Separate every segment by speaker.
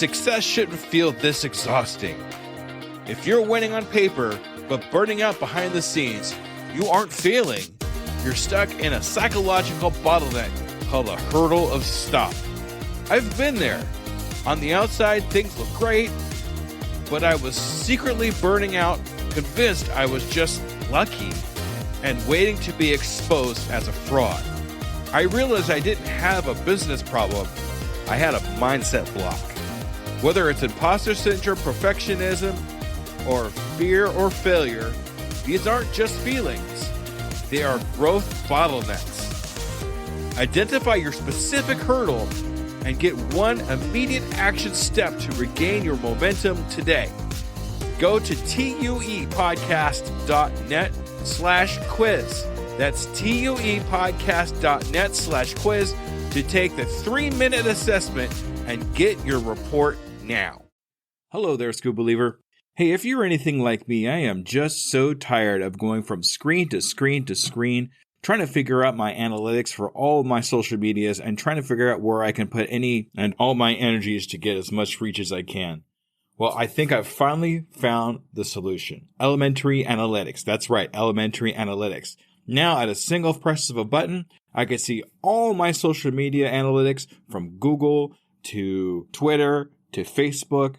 Speaker 1: Success shouldn't feel this exhausting. If you're winning on paper, but burning out behind the scenes, you aren't failing. You're stuck in a psychological bottleneck called a hurdle of stop. I've been there. On the outside, things look great, but I was secretly burning out, convinced I was just lucky, and waiting to be exposed as a fraud. I realized I didn't have a business problem. I had a mindset block. Whether it's imposter syndrome, perfectionism, or fear or failure, these aren't just feelings. They are growth bottlenecks. Identify your specific hurdle and get one immediate action step to regain your momentum today. Go to tuepodcast.net/quiz. That's tuepodcast.net/quiz to take the 3-minute assessment and get your report now. Hello there, Scuba Believer. Hey, if you're anything like me, I am just so tired of going from screen to screen to screen, trying to figure out my analytics for all of my social medias and trying to figure out where I can put any and all my energies to get as much reach as I can. Well, I think I've finally found the solution. Elementary analytics. That's right, elementary analytics. Now, at a single press of a button, I can see all my social media analytics from Google to Twitter to Facebook,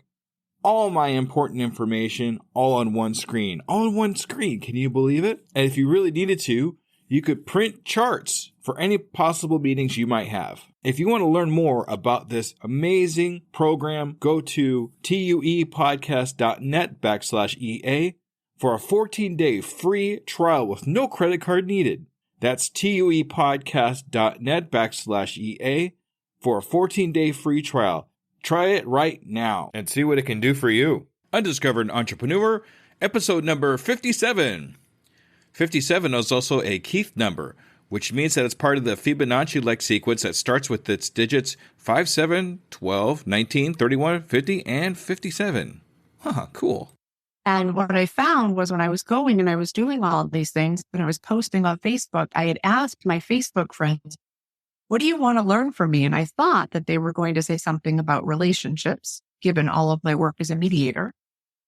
Speaker 1: all my important information all on one screen. All on one screen. Can you believe it? And if you really needed to, you could print charts for any possible meetings you might have. If you want to learn more about this amazing program, go to tuepodcast.net/EA for a 14-day free trial with no credit card needed. That's tuepodcast.net/EA for a 14-day free trial. Try it right now and see what it can do for you. Undiscovered Entrepreneur, episode number 57. 57 is also a Keith number, which means that it's part of the Fibonacci-like sequence that starts with its digits 5, 7, 12, 19, 31, 50, and 57. Cool.
Speaker 2: And what I found was when I was going and I was doing all of these things, when I was posting on Facebook, I had asked my Facebook friends, what do you want to learn from me? And I thought that they were going to say something about relationships, given all of my work as a mediator.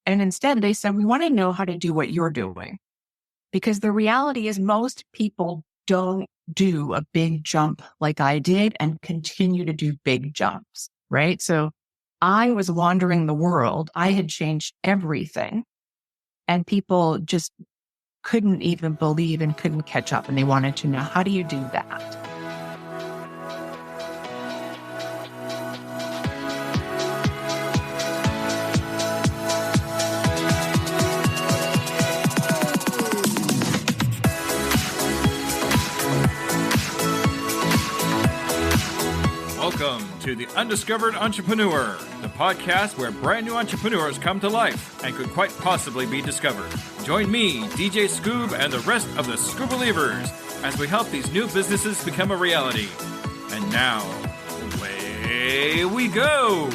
Speaker 2: And instead they said, we want to know how to do what you're doing. Because the reality is most people don't do a big jump like I did and continue to do big jumps, right? So I was wandering the world. I had changed everything. And people just couldn't even believe and couldn't catch up. And they wanted to know, how do you do that?
Speaker 1: Welcome to the Undiscovered Entrepreneur, the podcast where brand new entrepreneurs come to life and could quite possibly be discovered. Join me, DJ Scoob, and the rest of the Scoob Believers as we help these new businesses become a reality. And now, away we go!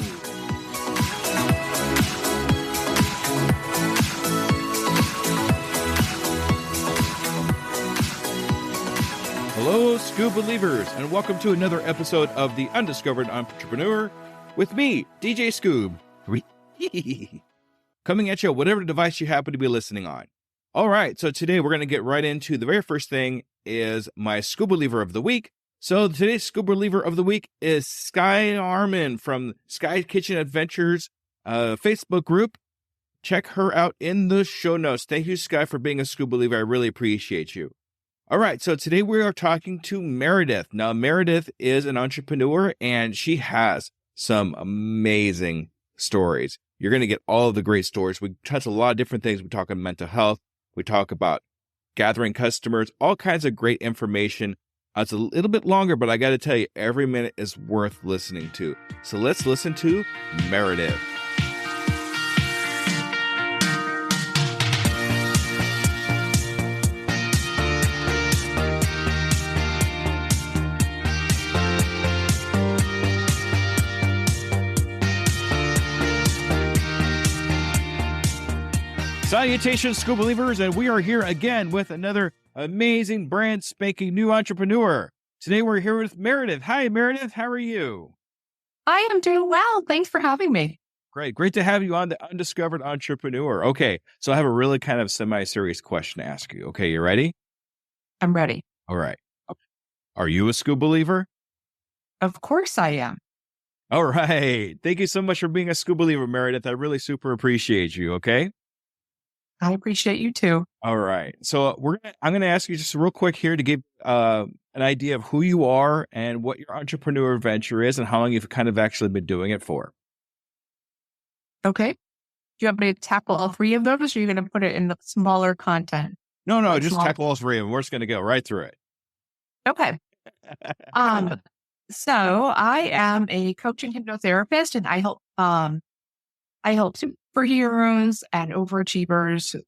Speaker 1: Hello, Scoob Believers, and welcome to another episode of the Undiscovered Entrepreneur with me, DJ Scoob. Coming at you, whatever device you happen to be listening on. All right, so today we're going to get right into the very first thing is my Scoob Believer of the Week. So today's Scoob Believer of the Week is Sky Armin from Sky Kitchen Adventures Facebook group. Check her out in the show notes. Thank you, Sky, for being a Scoob Believer. I really appreciate you. All right, so today we are talking to Meredith. Now, Meredith is an entrepreneur, and she has some amazing stories. You're going to get all of the great stories. We touch a lot of different things. We talk about mental health. We talk about gathering customers, all kinds of great information. It's a little bit longer, but I got to tell you, every minute is worth listening to. So let's listen to Meredith. Salutations, Scoob Believers, and we are here again with another amazing, brand spanking new entrepreneur. Today we're here with Meredith. Hi, Meredith. How are you?
Speaker 2: I am doing well. Thanks for having me.
Speaker 1: Great. Great to have you on the Undiscovered Entrepreneur. Okay. So I have a really kind of semi-serious question to ask you. Okay. You ready?
Speaker 2: I'm ready.
Speaker 1: All right. Are you a school believer?
Speaker 2: Of course I am.
Speaker 1: All right. Thank you so much for being a school believer, Meredith. I really super appreciate you. Okay.
Speaker 2: I appreciate you too.
Speaker 1: All right. So I'm going to ask you just real quick here to give an idea of who you are and what your entrepreneur venture is and how long you've kind of actually been doing it for.
Speaker 2: Okay. Do you want me to tackle all three of those, or are you going to put it in the smaller content?
Speaker 1: No,
Speaker 2: Like
Speaker 1: just
Speaker 2: small-
Speaker 1: tackle all three of them. We're just going to go right through it.
Speaker 2: Okay. So I am a coach and hypnotherapist, and I help superheroes and overachievers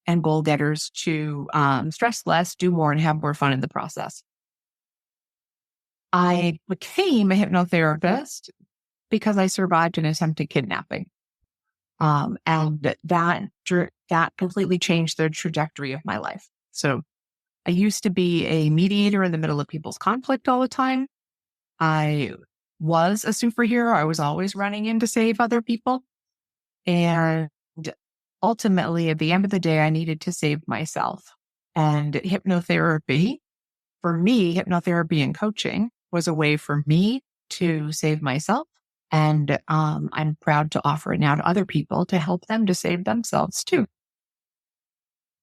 Speaker 2: and goal getters to stress less, do more, and have more fun in the process. I became a hypnotherapist because I survived an attempted kidnapping. And that completely changed the trajectory of my life. So I used to be a mediator in the middle of people's conflict all the time. I was a superhero. I was always running in to save other people. And ultimately, at the end of the day, I needed to save myself. And hypnotherapy, for me, hypnotherapy and coaching was a way for me to save myself. And I'm proud to offer it now to other people to help them to save themselves too.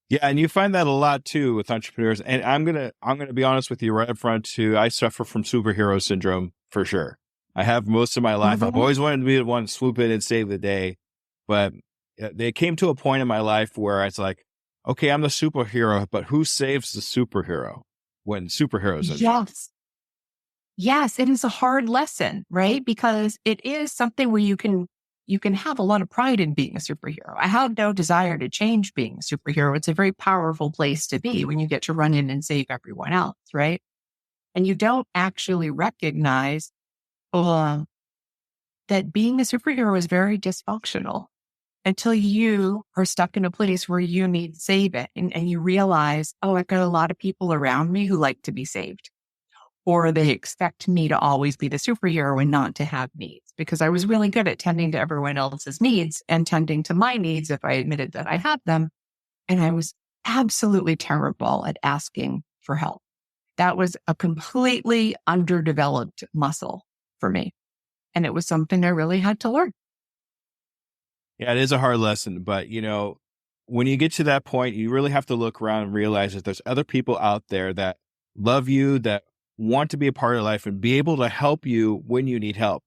Speaker 1: Yeah, and you find that a lot too with entrepreneurs. And I'm gonna be honest with you right up front too. I suffer from superhero syndrome for sure. I have most of my life. I've always wanted to be the one to swoop in and save the day, but they came to a point in my life where it's like, okay, I'm the superhero, but who saves the superhero when superheroes?
Speaker 2: Yes, it is a hard lesson, right? Because it is something where you can have a lot of pride in being a superhero. I have no desire to change being a superhero. It's a very powerful place to be when you get to run in and save everyone else, right? And you don't actually recognize that being a superhero is very dysfunctional until you are stuck in a place where you need saving and you realize, oh, I've got a lot of people around me who like to be saved. Or they expect me to always be the superhero and not to have needs, because I was really good at tending to everyone else's needs and tending to my needs if I admitted that I had them. And I was absolutely terrible at asking for help. That was a completely underdeveloped muscle for me. And it was something I really had to learn.
Speaker 1: Yeah, it is a hard lesson, but when you get to that point, you really have to look around and realize that there's other people out there that love you, that want to be a part of your life and be able to help you when you need help.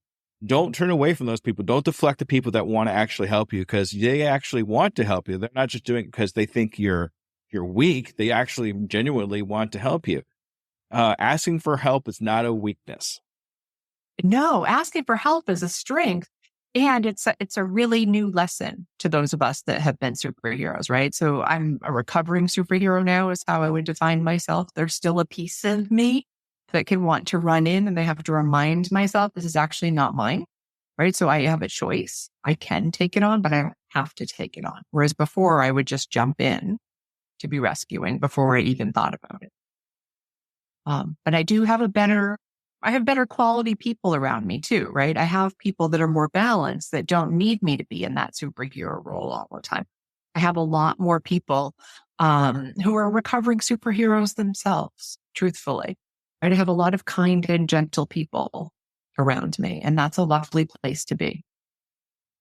Speaker 1: Don't turn away from those people. Don't deflect the people that want to actually help you, because they actually want to help you. They're not just doing it because they think you're weak. They actually genuinely want to help you. Asking for help is not a weakness.
Speaker 2: No, asking for help is a strength. And it's a really new lesson to those of us that have been superheroes, right? So I'm a recovering superhero now is how I would define myself. There's still a piece of me that can want to run in, and I have to remind myself this is actually not mine, right? So I have a choice. I can take it on, but I don't have to take it on. Whereas before I would just jump in to be rescuing before I even thought about it. But I do have better quality people around me too, right? I have people that are more balanced, that don't need me to be in that superhero role all the time. I have a lot more people who are recovering superheroes themselves, truthfully. Right? I have a lot of kind and gentle people around me, and that's a lovely place to be.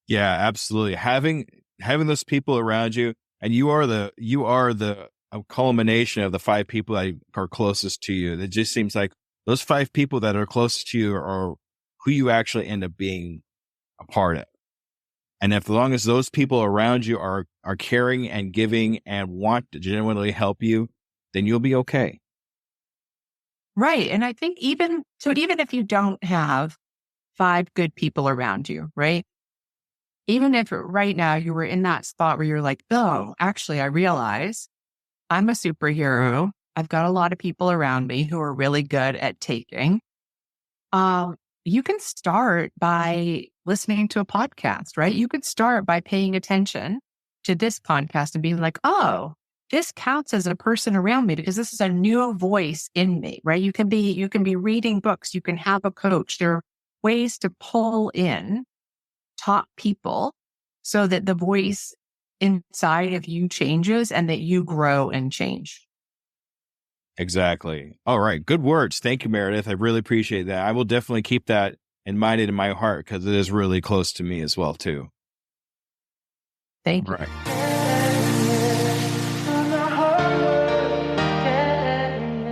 Speaker 1: Yeah, absolutely. Having those people around you, and you are the culmination of the 5 people that are closest to you. It just seems like those 5 people that are closest to you are who you actually end up being a part of. And as long as those people around you are caring and giving and want to genuinely help you, then you'll be okay.
Speaker 2: Right. And I think even if you don't have 5 good people around you, right? Even if right now you were in that spot where you're like, oh, actually, I realize I'm a superhero. I've got a lot of people around me who are really good at taking. You can start by listening to a podcast, right? You could start by paying attention to this podcast and being like, oh, this counts as a person around me because this is a new voice in me, right? You can be reading books. You can have a coach. There are ways to pull in top people so that the voice inside of you changes and that you grow and change.
Speaker 1: Exactly. All right. Good words. Thank you, Meredith. I really appreciate that. I will definitely keep that in mind and in my heart because it is really close to me as well, too.
Speaker 2: Thank you.
Speaker 1: Right.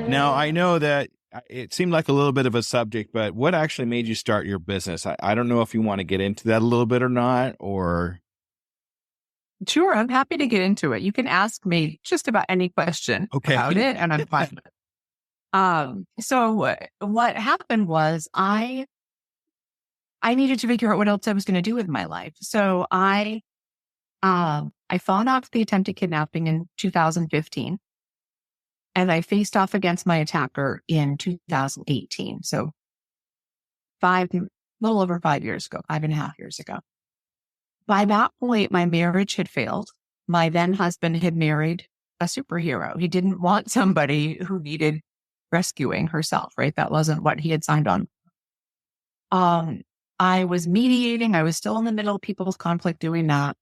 Speaker 1: Now, I know that it seemed like a little bit of a subject, but what actually made you start your business? I don't know if you want to get into that a little bit or not, or...
Speaker 2: Sure, I'm happy to get into it. You can ask me just about any question about it, and I'm fine with it. So what happened was I needed to figure out what else I was going to do with my life. So I fought off the attempted kidnapping in 2015, and I faced off against my attacker in 2018. So little over 5 years ago, 5.5 years ago. By that point, my marriage had failed. My then husband had married a superhero. He didn't want somebody who needed rescuing herself, right? That wasn't what he had signed on. I was mediating. I was still in the middle of people's conflict doing that.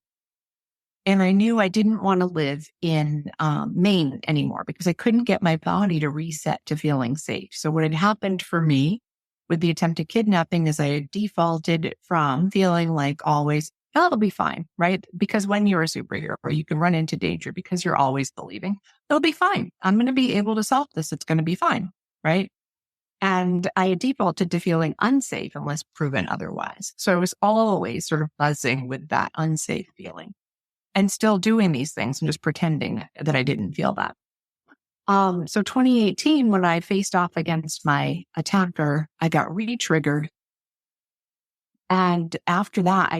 Speaker 2: And I knew I didn't want to live in Maine anymore because I couldn't get my body to reset to feeling safe. So what had happened for me with the attempted kidnapping is I had defaulted from feeling like always, oh, it'll be fine, right? Because when you're a superhero, you can run into danger because you're always believing it'll be fine. I'm going to be able to solve this. It's going to be fine, right? And I had defaulted to feeling unsafe unless proven otherwise. So I was always sort of buzzing with that unsafe feeling and still doing these things and just pretending that I didn't feel that. So 2018, when I faced off against my attacker, I got re-triggered. And after that,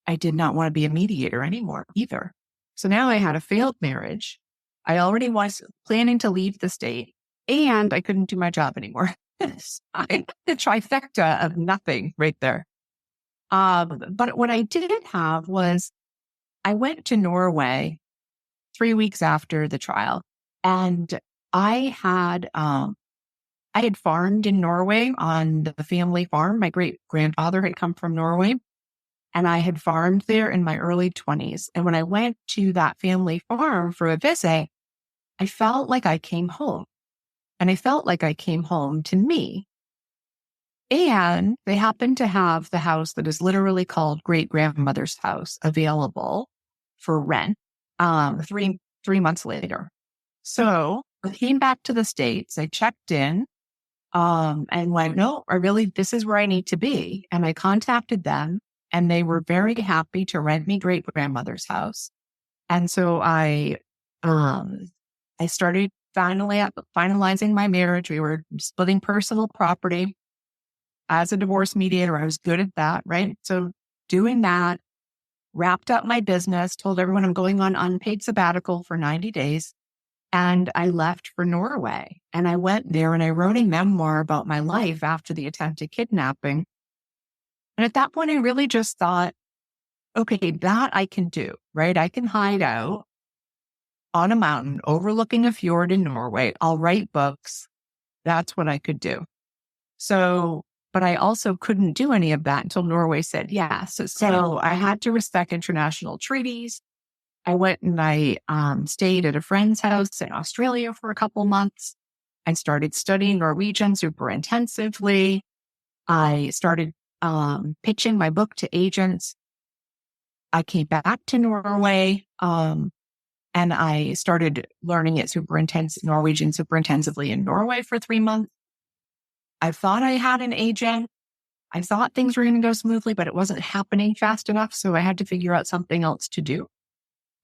Speaker 2: I did not want to be a mediator anymore either. So now I had a failed marriage. I already was planning to leave the state and I couldn't do my job anymore. The trifecta of nothing right there. But what I did have was I went to Norway 3 weeks after the trial, and I had farmed in Norway on the family farm. My great grandfather had come from Norway, and I had farmed there in my early 20s. And when I went to that family farm for a visit, I felt like I came home, and I felt like I came home to me. And they happened to have the house that is literally called great grandmother's house available for rent 3 months later. So I came back to the States. I checked in and went, no, this is where I need to be. And I contacted them and they were very happy to rent me great grandmother's house. And so I started finalizing my marriage. We were splitting personal property. As a divorce mediator, I was good at that, right? So doing that, wrapped up my business, told everyone I'm going on unpaid sabbatical for 90 days. And I left for Norway. And I went there and I wrote a memoir about my life after the attempted kidnapping. And at that point, I really just thought, okay, that I can do, right? I can hide out on a mountain overlooking a fjord in Norway. I'll write books. That's what I could do. So, but I also couldn't do any of that until Norway said yes. So I had to respect international treaties. I went and I stayed at a friend's house in Australia for a couple months. I started studying Norwegian super intensively. I started pitching my book to agents. I came back to Norway and I started learning it Norwegian super intensively in Norway for 3 months. I thought I had an agent. I thought things were going to go smoothly, but it wasn't happening fast enough. So I had to figure out something else to do.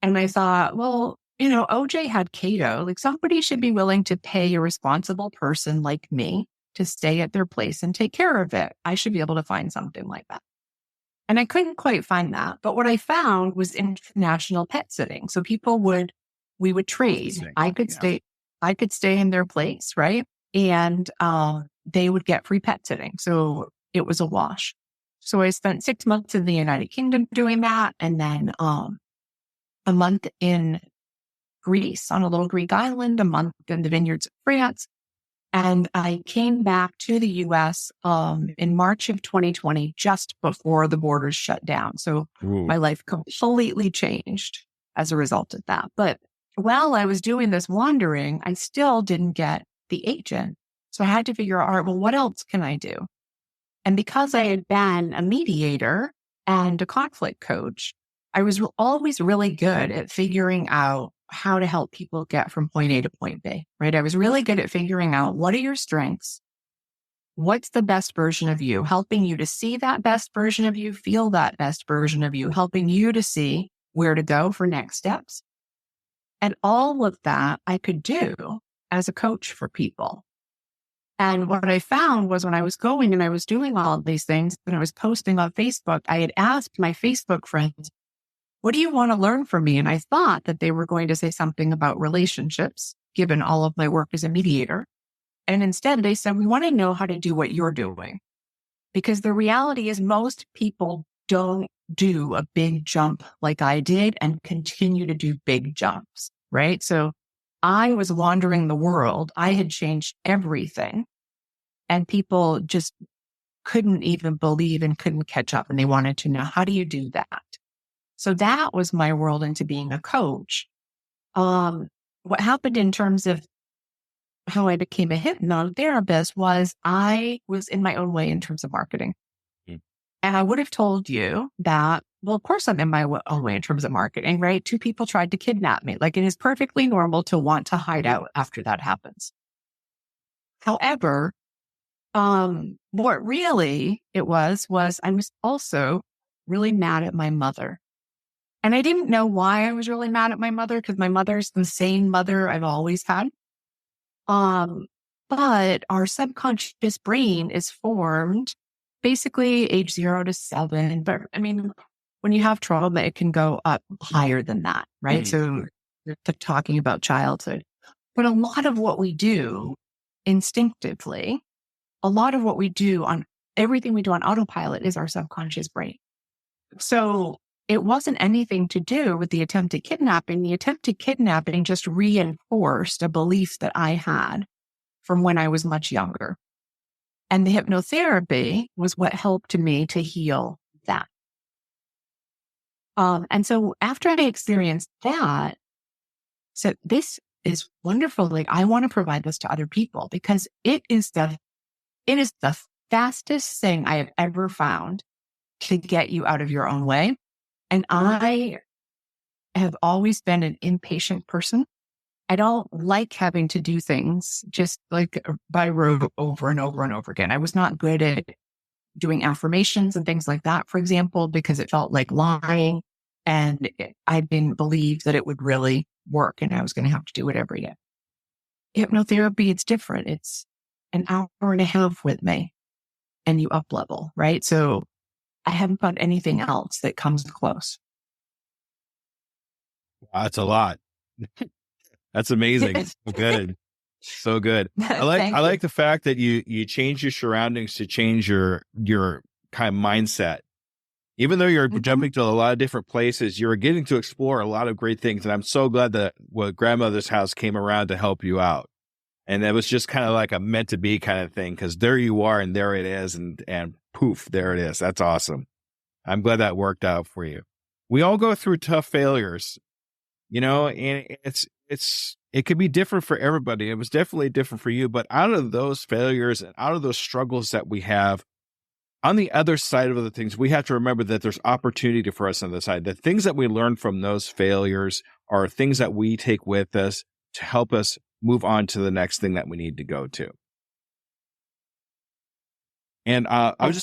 Speaker 2: And I thought, well, OJ had Cato. Like somebody should be willing to pay a responsible person like me to stay at their place and take care of it. I should be able to find something like that. And I couldn't quite find that. But what I found was international pet sitting. So we would trade. I could stay in their place, right? And they would get free pet sitting. So it was a wash. So I spent 6 months in the United Kingdom doing that. And then a month in Greece on a little Greek island, a month in the vineyards of France. And I came back to the US in March of 2020, just before the borders shut down. So
Speaker 1: Ooh.
Speaker 2: my life completely changed as a result of that. But while I was doing this wandering, I still didn't get the agent. So I had to figure out, all right, well, what else can I do? And because I had been a mediator and a conflict coach, I was always really good at figuring out how to help people get from point A to point B, right? I was really good at figuring out what are your strengths? What's the best version of you? Helping you to see that best version of you, feel that best version of you, helping you to see where to go for next steps. And all of that I could do as a coach for people. And what I found was when I was going and I was doing all of these things and I was posting on Facebook, I had asked my Facebook friends, what do you want to learn from me? And I thought that they were going to say something about relationships, given all of my work as a mediator. And instead they said, we want to know how to do what you're doing. Because the reality is most people don't do a big jump like I did and continue to do big jumps, right? So I was wandering the world. I had changed everything. And people just couldn't even believe and couldn't catch up. And they wanted to know, how do you do that? So that was my world into being a coach. What happened in terms of how I became a hypnotherapist was I was in my own way in terms of marketing.
Speaker 1: Mm.
Speaker 2: And I would have told you that, well, of course I'm in my own way in terms of marketing, right? 2 people tried to kidnap me. Like it is perfectly normal to want to hide out after that happens. However, what really it was I was also really mad at my mother. And I didn't know why I was really mad at my mother because my mother's the same mother I've always had. But our subconscious brain is formed basically age 0 to 7. But I mean, when you have trauma, it can go up higher than that, right? So you're talking about childhood. But a lot of what we do instinctively, a lot of what we do on everything we do on autopilot is our subconscious brain. So it wasn't anything to do with the attempted kidnapping. The attempted kidnapping just reinforced a belief that I had from when I was much younger. And the hypnotherapy was what helped me to heal that. And so after I experienced that, so this is wonderful. Like I want to provide this to other people because it is the fastest thing I have ever found to get you out of your own way. And I have always been an impatient person. I don't like having to do things just like by rote over and over and over again. I was not good at doing affirmations and things like that, for example, because it felt like lying. And I didn't believe that it would really work and I was going to have to do it every day. Hypnotherapy, it's different. It's an hour and a half with me and you up level, right? So I haven't found anything else that comes close.
Speaker 1: Wow, that's a lot. That's amazing. So good. So good. I like the fact that you change your surroundings to change your kind of mindset. Even though you're jumping to a lot of different places, you're getting to explore a lot of great things. And I'm so glad that grandmother's house came around to help you out. And that was just kind of like a meant to be kind of thing, because there you are and there it is. And poof, there it is. That's awesome. I'm glad that worked out for you. We all go through tough failures, and it could be different for everybody. It was definitely different for you, but out of those failures and out of those struggles that we have, on the other side of the things, we have to remember that there's opportunity for us on the side. The things that we learn from those failures are things that we take with us to help us move on to the next thing that we need to go to. And I was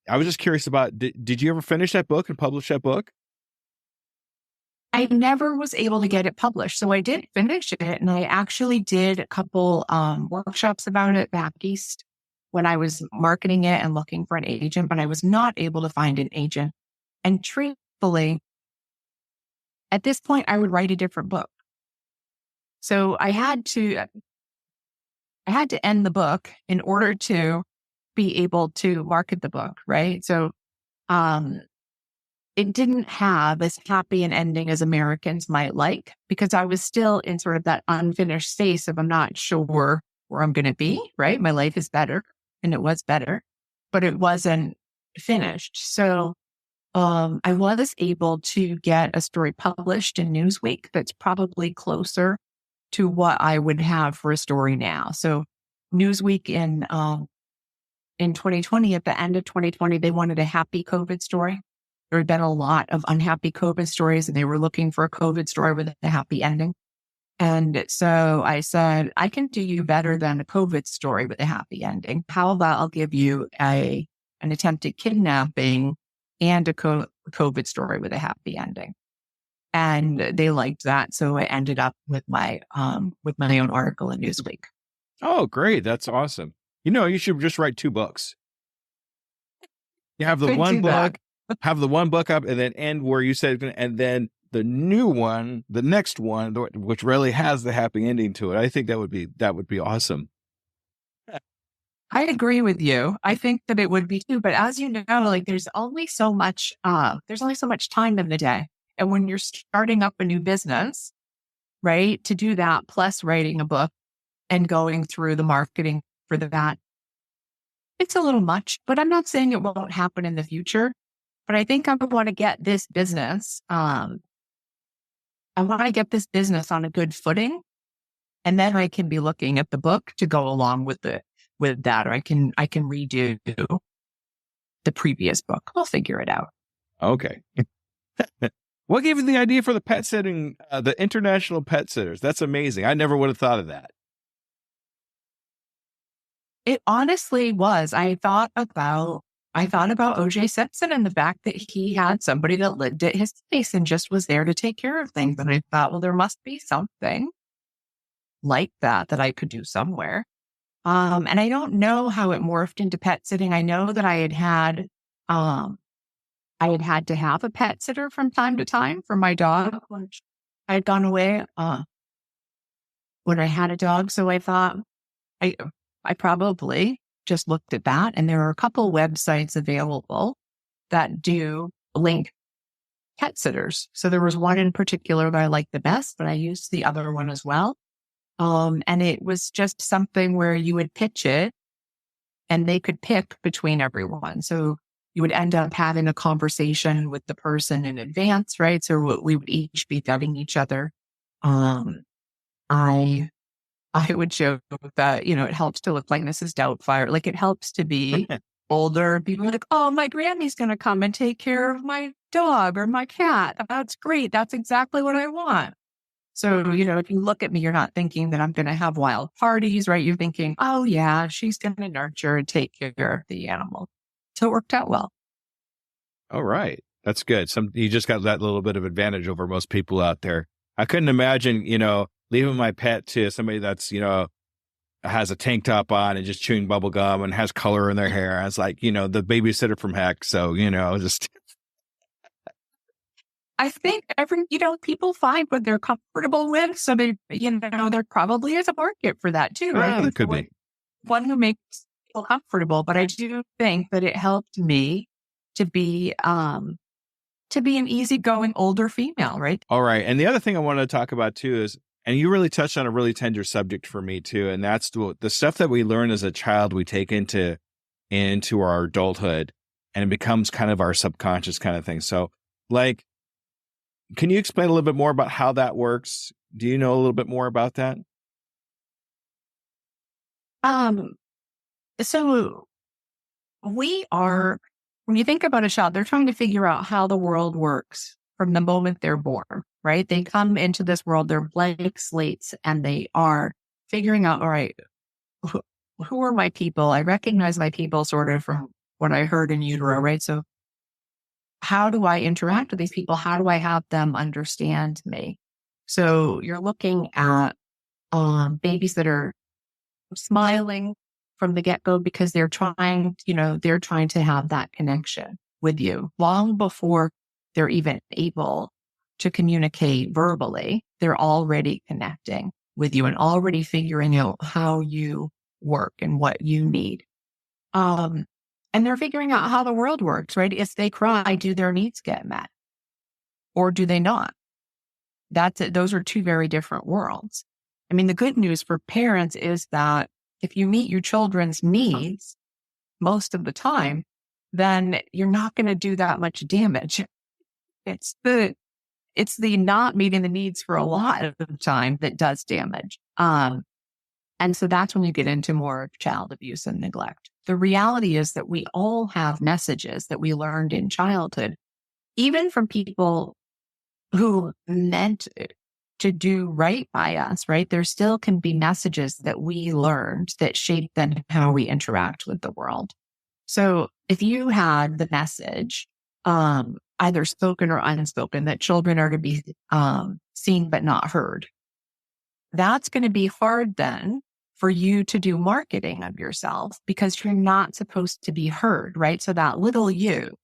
Speaker 1: just curious about, did you ever finish that book and publish that book?
Speaker 2: I never was able to get it published. So I did finish it and I actually did a couple workshops about it back east when I was marketing it and looking for an agent, but I was not able to find an agent. And truthfully, at this point, I would write a different book. So I had to end the book in order to be able to market the book, right? So it didn't have as happy an ending as Americans might like, because I was still in sort of that unfinished space of I'm not sure where I'm going to be, right? My life is better, and it was better, but it wasn't finished. So I was able to get a story published in Newsweek that's probably closer to what I would have for a story now. So Newsweek in 2020, at the end of 2020, they wanted a happy COVID story. There had been a lot of unhappy COVID stories, and they were looking for a COVID story with a happy ending. And so I said, I can do you better than a COVID story with a happy ending. How about I'll give you an attempted kidnapping and a COVID story with a happy ending. And they liked that. So I ended up with my own article in Newsweek.
Speaker 1: Oh, great. That's awesome. You should just write 2 books. You have the one book, have the one book up, and then end where you said, and then the new one, the next one, which really has the happy ending to it. I think that would be awesome.
Speaker 2: I agree with you. I think that it would be too. But as you know, like there's only so much time in the day. And when you're starting up a new business, right, to do that, plus writing a book and going through the marketing for that, it's a little much, but I'm not saying it won't happen in the future. But I think I want to get this business, I want to get this business on a good footing. And then I can be looking at the book to go along with that, or I can redo the previous book. I'll figure it out.
Speaker 1: Okay. What gave you the idea for the pet sitting, the international pet sitters? That's amazing. I never would have thought of that.
Speaker 2: It honestly was. I thought about O.J. Simpson and the fact that he had somebody that lived at his place and just was there to take care of things. And I thought, well, there must be something like that I could do somewhere. And I don't know how it morphed into pet sitting. I know that I had to have a pet sitter from time to time for my dog when I had gone away, when I had a dog. So I thought I probably just looked at that, and there are a couple websites available that do link pet sitters. So there was one in particular that I liked the best, but I used the other one as well. And it was just something where you would pitch it and they could pick between everyone. So you would end up having a conversation with the person in advance, right? So we would each be vetting each other. I would joke that, it helps to look like Mrs. Doubtfire. Like it helps to be older. People are like, oh, my Grammy's going to come and take care of my dog or my cat. That's great. That's exactly what I want. So, if you look at me, you're not thinking that I'm going to have wild parties, right? You're thinking, oh yeah, she's going to nurture and take care of the animal. So it worked out well.
Speaker 1: All right. That's good. You just got that little bit of advantage over most people out there. I couldn't imagine, leaving my pet to somebody that's, has a tank top on and just chewing bubble gum and has color in their hair. I was like, the babysitter from heck. So, just.
Speaker 2: I think people find what they're comfortable with. So they, there probably is a market for that too, right?
Speaker 1: There could be.
Speaker 2: One who makes people comfortable. But I do think that it helped me to be an easygoing older female, right?
Speaker 1: All right. And the other thing I wanted to talk about too is, and you really touched on a really tender subject for me too. And that's the stuff that we learn as a child, we take into our adulthood, and it becomes kind of our subconscious kind of thing. So like, can you explain a little bit more about how that works? Do you know a little bit more about that?
Speaker 2: So when you think about a child, they're trying to figure out how the world works from the moment they're born, right? They come into this world, they're blank slates, and they are figuring out, all right, who are my people? I recognize my people sort of from what I heard in utero, right? So how do I interact with these people? How do I have them understand me? So you're looking at babies that are smiling from the get-go because they're trying to have that connection with you long before they're even able to communicate verbally. They're already connecting with you and already figuring out how you work and what you need. And they're figuring out how the world works, right? If they cry, do their needs get met? Or do they not? That's it. Those are two very different worlds. I mean, the good news for parents is that if you meet your children's needs most of the time, then you're not going to do that much damage. It's the not meeting the needs for a lot of the time that does damage. And so that's when you get into more child abuse and neglect. The reality is that we all have messages that we learned in childhood, even from people who meant to do right by us, right? There still can be messages that we learned that shape then how we interact with the world. So if you had the message, either spoken or unspoken, that children are to be seen but not heard, that's going to be hard then for you to do marketing of yourself because you're not supposed to be heard, right? So that little you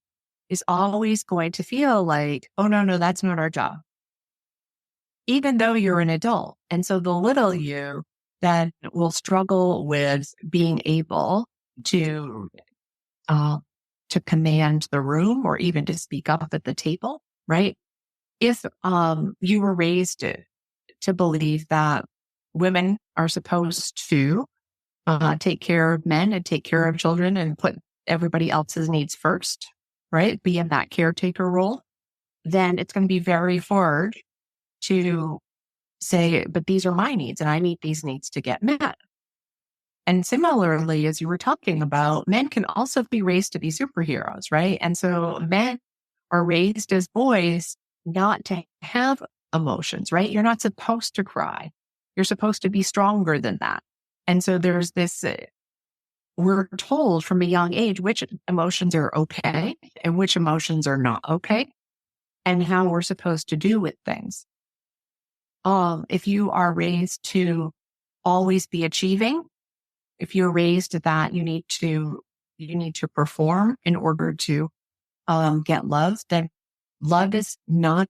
Speaker 2: is always going to feel like, oh, no, that's not our job, even though you're an adult. And so the little you then will struggle with being able to command the room or even to speak up at the table, right? If you were raised to believe that women are supposed to take care of men and take care of children and put everybody else's needs first, right? Be in that caretaker role, then it's going to be very hard to say, but these are my needs and I need these needs to get met. And similarly, as you were talking about, men can also be raised to be superheroes, right? And so men are raised as boys not to have emotions, right? You're not supposed to cry. You're supposed to be stronger than that. And so there's this, we're told from a young age which emotions are okay and which emotions are not okay and how we're supposed to do with things. If you are raised to always be achieving, if you're raised that you need to perform in order to get love, then love is not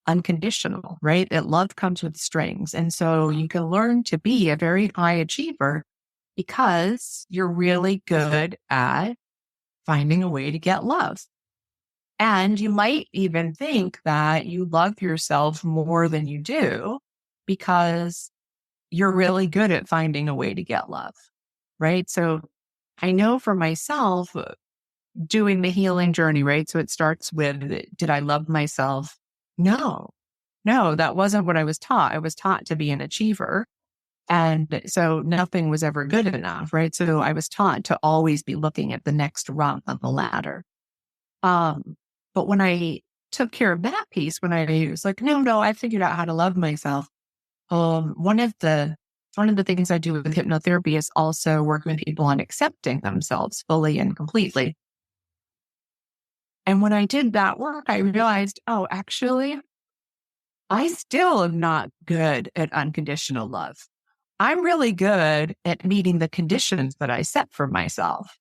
Speaker 2: unconditional, right? That love comes with strings. And so you can learn to be a very high achiever because you're really good at finding a way to get love. And you might even think that you love yourself more than you do because you're really good at finding a way to get love, right? So I know for myself, doing the healing journey, right? So it starts with, did I love myself? No, that wasn't what I was taught. I was taught to be an achiever. And so nothing was ever good enough, right? So I was taught to always be looking at the next rung on the ladder. But when I took care of that piece, when I was like, no, I figured out how to love myself. One of the things I do with hypnotherapy is also work with people on accepting themselves fully and completely. And when I did that work, I realized, oh, actually, I still am not good at unconditional love. I'm really good at meeting the conditions that I set for myself,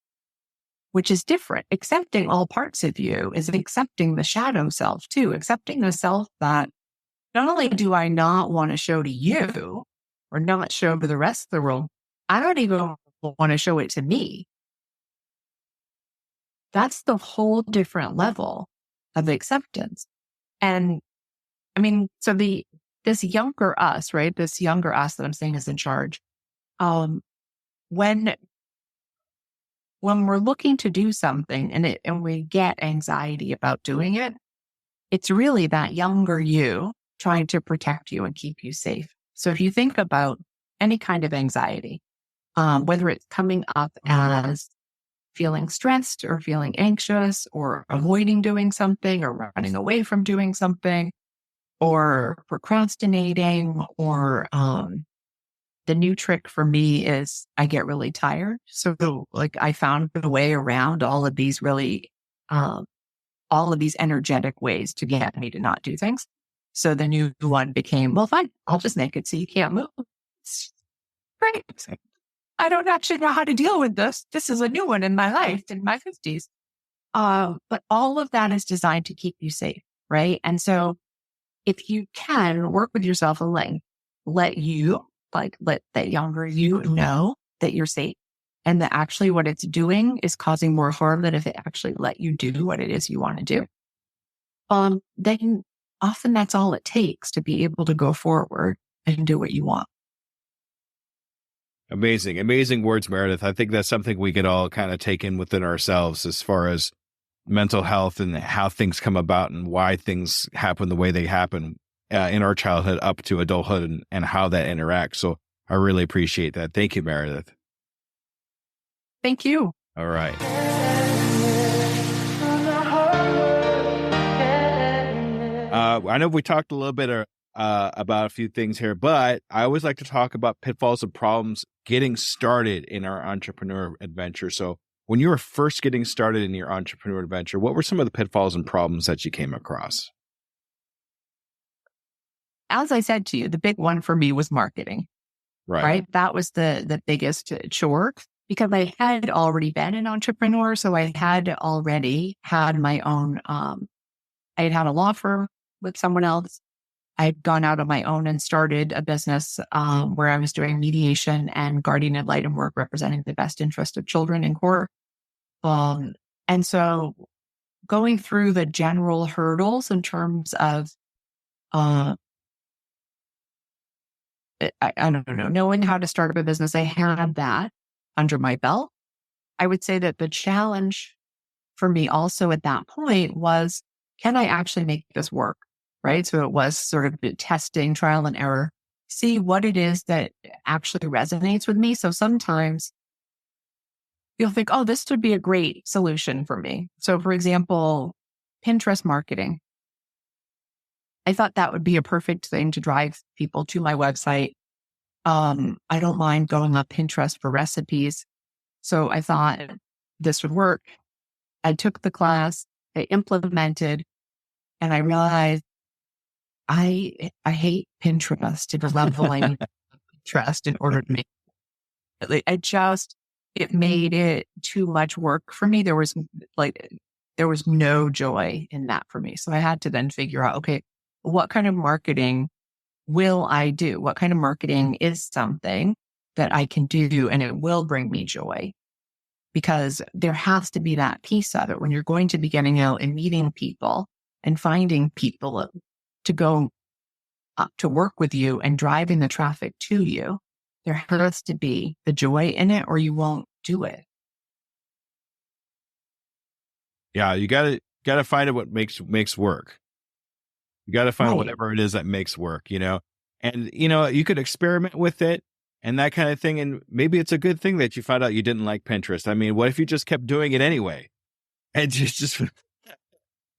Speaker 2: which is different. Accepting all parts of you is accepting the shadow self too, accepting the self that not only do I not want to show to you or not show to the rest of the world, I don't even want to show it to me. That's the whole different level of acceptance. And I mean, so this younger us, right? This younger us that I'm saying is in charge. When we're looking to do something and we get anxiety about doing it, it's really that younger you trying to protect you and keep you safe. So if you think about any kind of anxiety, whether it's coming up as feeling stressed or feeling anxious or avoiding doing something or running away from doing something or procrastinating or the new trick for me is I get really tired. So like I found a way around all of these really, all of these energetic ways to get me to not do things. So the new one became, well, fine, I'll just make it so you can't move. It's great. I don't actually know how to deal with this. This is a new one in my life in my 50s. But all of that is designed to keep you safe, right? And so if you can work with yourself and let that younger you know that you're safe and that actually what it's doing is causing more harm than if it actually let you do what it is you want to do. Then often that's all it takes to be able to go forward and do what you want.
Speaker 1: Amazing, amazing words, Meredith. I think that's something we could all kind of take in within ourselves as far as mental health and how things come about and why things happen the way they happen in our childhood up to adulthood and how that interacts. So I really appreciate that. Thank you, Meredith.
Speaker 2: Thank you.
Speaker 1: All right. I know we talked a little bit about a few things here, but I always like to talk about pitfalls and problems getting started in our entrepreneur adventure. So when you were first getting started in your entrepreneur adventure, what were some of the pitfalls and problems that you came across?
Speaker 2: As I said to you, the big one for me was marketing, right? That was the biggest chore because I had already been an entrepreneur. So I had already had my own, I had had a law firm with someone else. I had gone out on my own and started a business where I was doing mediation and guardian ad litem work representing the best interest of children in court. And so going through the general hurdles in terms of, I don't know, knowing how to start up a business, I had that under my belt. I would say that the challenge for me also at that point was, can I actually make this work? Right. So it was sort of testing, trial and error, see what it is that actually resonates with me. So sometimes you'll think, oh, this would be a great solution for me. So for example, Pinterest marketing. I thought that would be a perfect thing to drive people to my website. I don't mind going on Pinterest for recipes. So I thought this would work. I took the class, I implemented, and I realized I hate Pinterest to the level I need Pinterest in order to make it. It made it too much work for me. There was no joy in that for me. So I had to then figure out, okay, what kind of marketing will I do? What kind of marketing is something that I can do and it will bring me joy? Because there has to be that piece of it when you're going to be getting out and meeting people and finding people to go to work with you and driving the traffic to you. There has to be the joy in it or you won't do it.
Speaker 1: Yeah, you gotta find out what makes work. You got to find whatever it is that makes work, and, you could experiment with it and that kind of thing. And maybe it's a good thing that you found out you didn't like Pinterest. I mean, what if you just kept doing it anyway? And just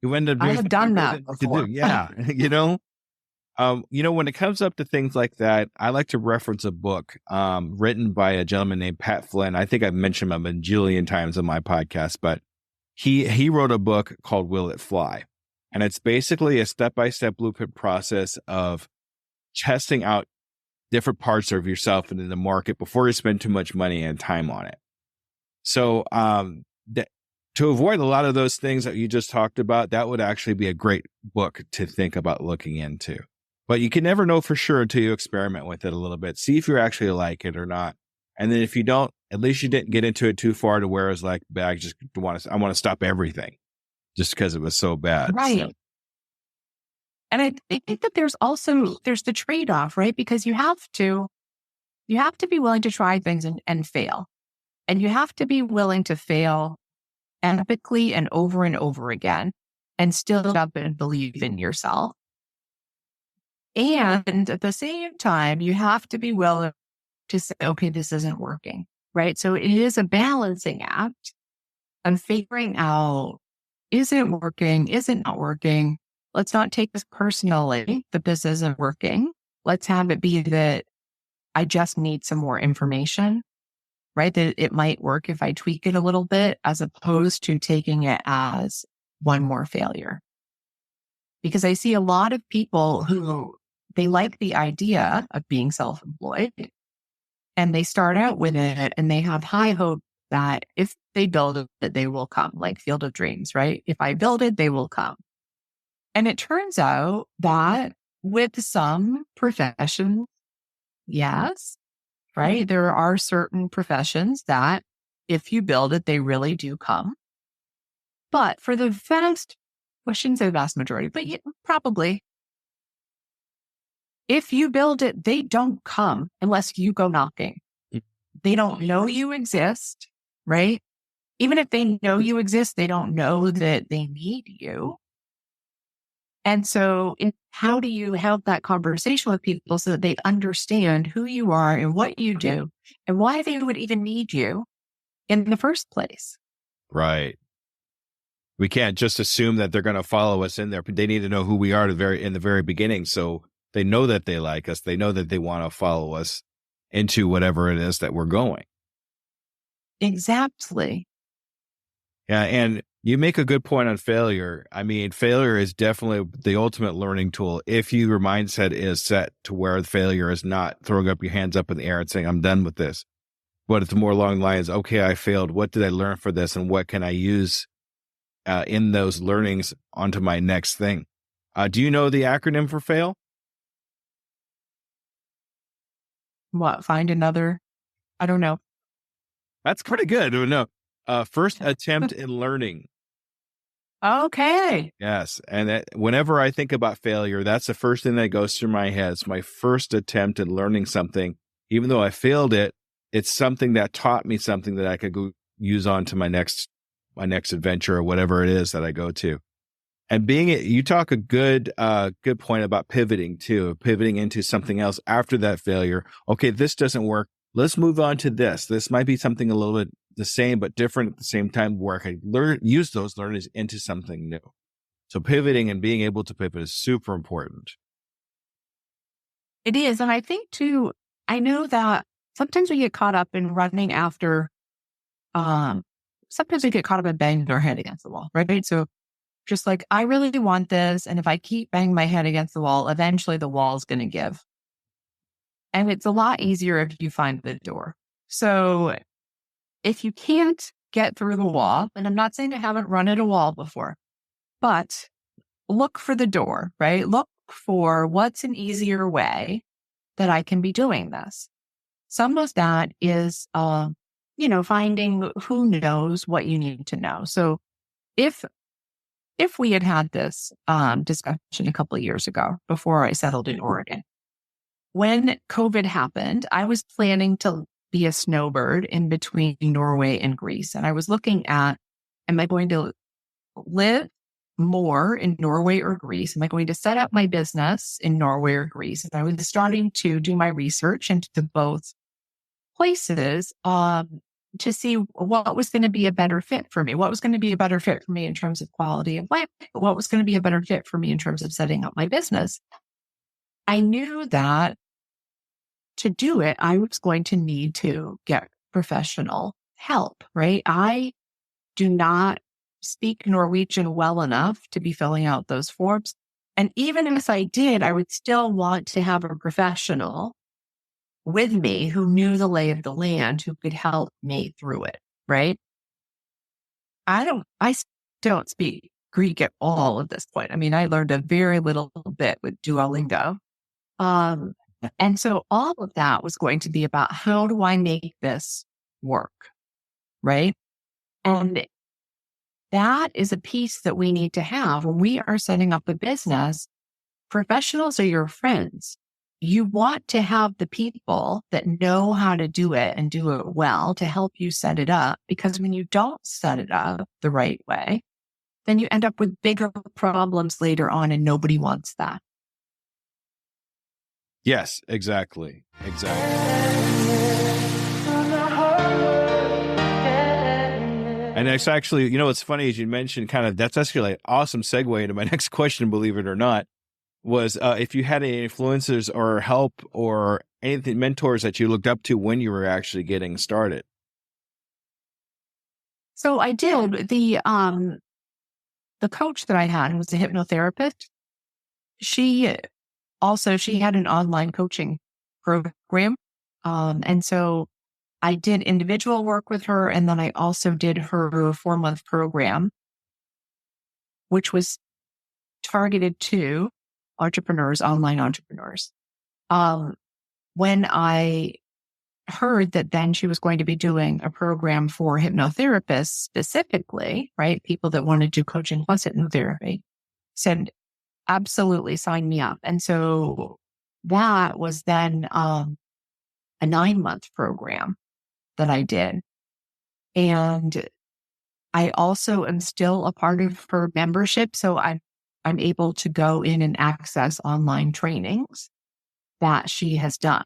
Speaker 1: you end up doing
Speaker 2: I have done that before.
Speaker 1: Yeah. When it comes up to things like that, I like to reference a book written by a gentleman named Pat Flynn. I think I've mentioned him a bajillion times on my podcast, but he wrote a book called Will It Fly? And it's basically a step-by-step blueprint process of testing out different parts of yourself and in the market before you spend too much money and time on it. So to avoid a lot of those things that you just talked about, that would actually be a great book to think about looking into. But you can never know for sure until you experiment with it a little bit. See if you actually like it or not. And then if you don't, at least you didn't get into it too far to where it's like, I want to stop everything just because it was so bad.
Speaker 2: Right.
Speaker 1: So.
Speaker 2: And I think that there's the trade-off, right? Because you have to be willing to try things and fail. And you have to be willing to fail epically and over again and still up and believe in yourself. And at the same time, you have to be willing to say, okay, this isn't working, right? So it is a balancing act on figuring out, is it working? Is it not working? Let's not take this personally that this isn't working. Let's have it be that I just need some more information, right? That it might work if I tweak it a little bit, as opposed to taking it as one more failure. Because I see a lot of people who they like the idea of being self-employed and they start out with it and they have high hope that if they build it, they will come, like Field of Dreams, right? If I build it, they will come. And it turns out that with some professions, yes, right? There are certain professions that if you build it, they really do come. But for the vast, I shouldn't say the vast majority, but probably, if you build it, they don't come unless you go knocking. they don't know you exist, right? Even if they know you exist, they don't know that they need you. And so how do you have that conversation with people so that they understand who you are and what you do and why they would even need you in the first place?
Speaker 1: Right. We can't just assume that they're going to follow us in there. They need to know who we are in the very beginning. So they know that they like us. They know that they want to follow us into whatever it is that we're going.
Speaker 2: Exactly.
Speaker 1: Yeah. And you make a good point on failure. I mean, failure is definitely the ultimate learning tool. If your mindset is set to where the failure is not throwing up your hands up in the air and saying, I'm done with this. But it's more along the lines, okay, I failed. What did I learn for this? And what can I use in those learnings onto my next thing? Do you know the acronym for fail?
Speaker 2: What? Find another? I don't know.
Speaker 1: That's pretty good. No, first attempt in learning.
Speaker 2: Okay.
Speaker 1: Yes. And whenever I think about failure, that's the first thing that goes through my head. It's my first attempt in learning something. Even though I failed it, it's something that taught me something that I could go use on to my next adventure or whatever it is that I go to. And you talk a good point about pivoting too, pivoting into something else after that failure. Okay, this doesn't work. Let's move on to this. This might be something a little bit the same, but different at the same time, where I can use those learnings into something new. So pivoting and being able to pivot is super important.
Speaker 2: It is. And I think too, I know that sometimes we get caught up in running after, sometimes we get caught up in banging our head against the wall, right? So just like, I really want this. And if I keep banging my head against the wall, eventually the wall's going to give. And it's a lot easier if you find the door. So if you can't get through the wall, and I'm not saying I haven't run at a wall before, but look for the door, right? Look for what's an easier way that I can be doing this. Some of that is, finding who knows what you need to know. So if we had this discussion a couple of years ago before I settled in Oregon, when COVID happened, I was planning to be a snowbird in between Norway and Greece. And I was looking at, am I going to live more in Norway or Greece? Am I going to set up my business in Norway or Greece? And I was starting to do my research into both places to see what was going to be a better fit for me. What was going to be a better fit for me in terms of quality of life? What was going to be a better fit for me in terms of setting up my business? I knew that to do it, I was going to need to get professional help, right? I do not speak Norwegian well enough to be filling out those forms. And even if I did, I would still want to have a professional with me who knew the lay of the land, who could help me through it, right? I don't speak Greek at all at this point. I mean, I learned a very little bit with Duolingo. And so all of that was going to be about, how do I make this work? Right. And that is a piece that we need to have when we are setting up a business. Professionals are your friends. You want to have the people that know how to do it and do it well to help you set it up. Because when you don't set it up the right way, then you end up with bigger problems later on, and nobody wants that.
Speaker 1: Yes, exactly. And it's actually, what's funny is you mentioned that's actually like awesome segue into my next question, believe it or not, was if you had any influencers or help or anything, mentors that you looked up to when you were actually getting started.
Speaker 2: So I did. The coach that I had was a hypnotherapist. She had an online coaching program. And so I did individual work with her. And then I also did her 4-month program, which was targeted to online entrepreneurs. When I heard that then she was going to be doing a program for hypnotherapists specifically, right? People that want to do coaching plus hypnotherapy, said, absolutely, sign me up. And so that was then a 9-month program. that I did. And I also am still a part of her membership. So I'm able to go in and access online trainings that she has done.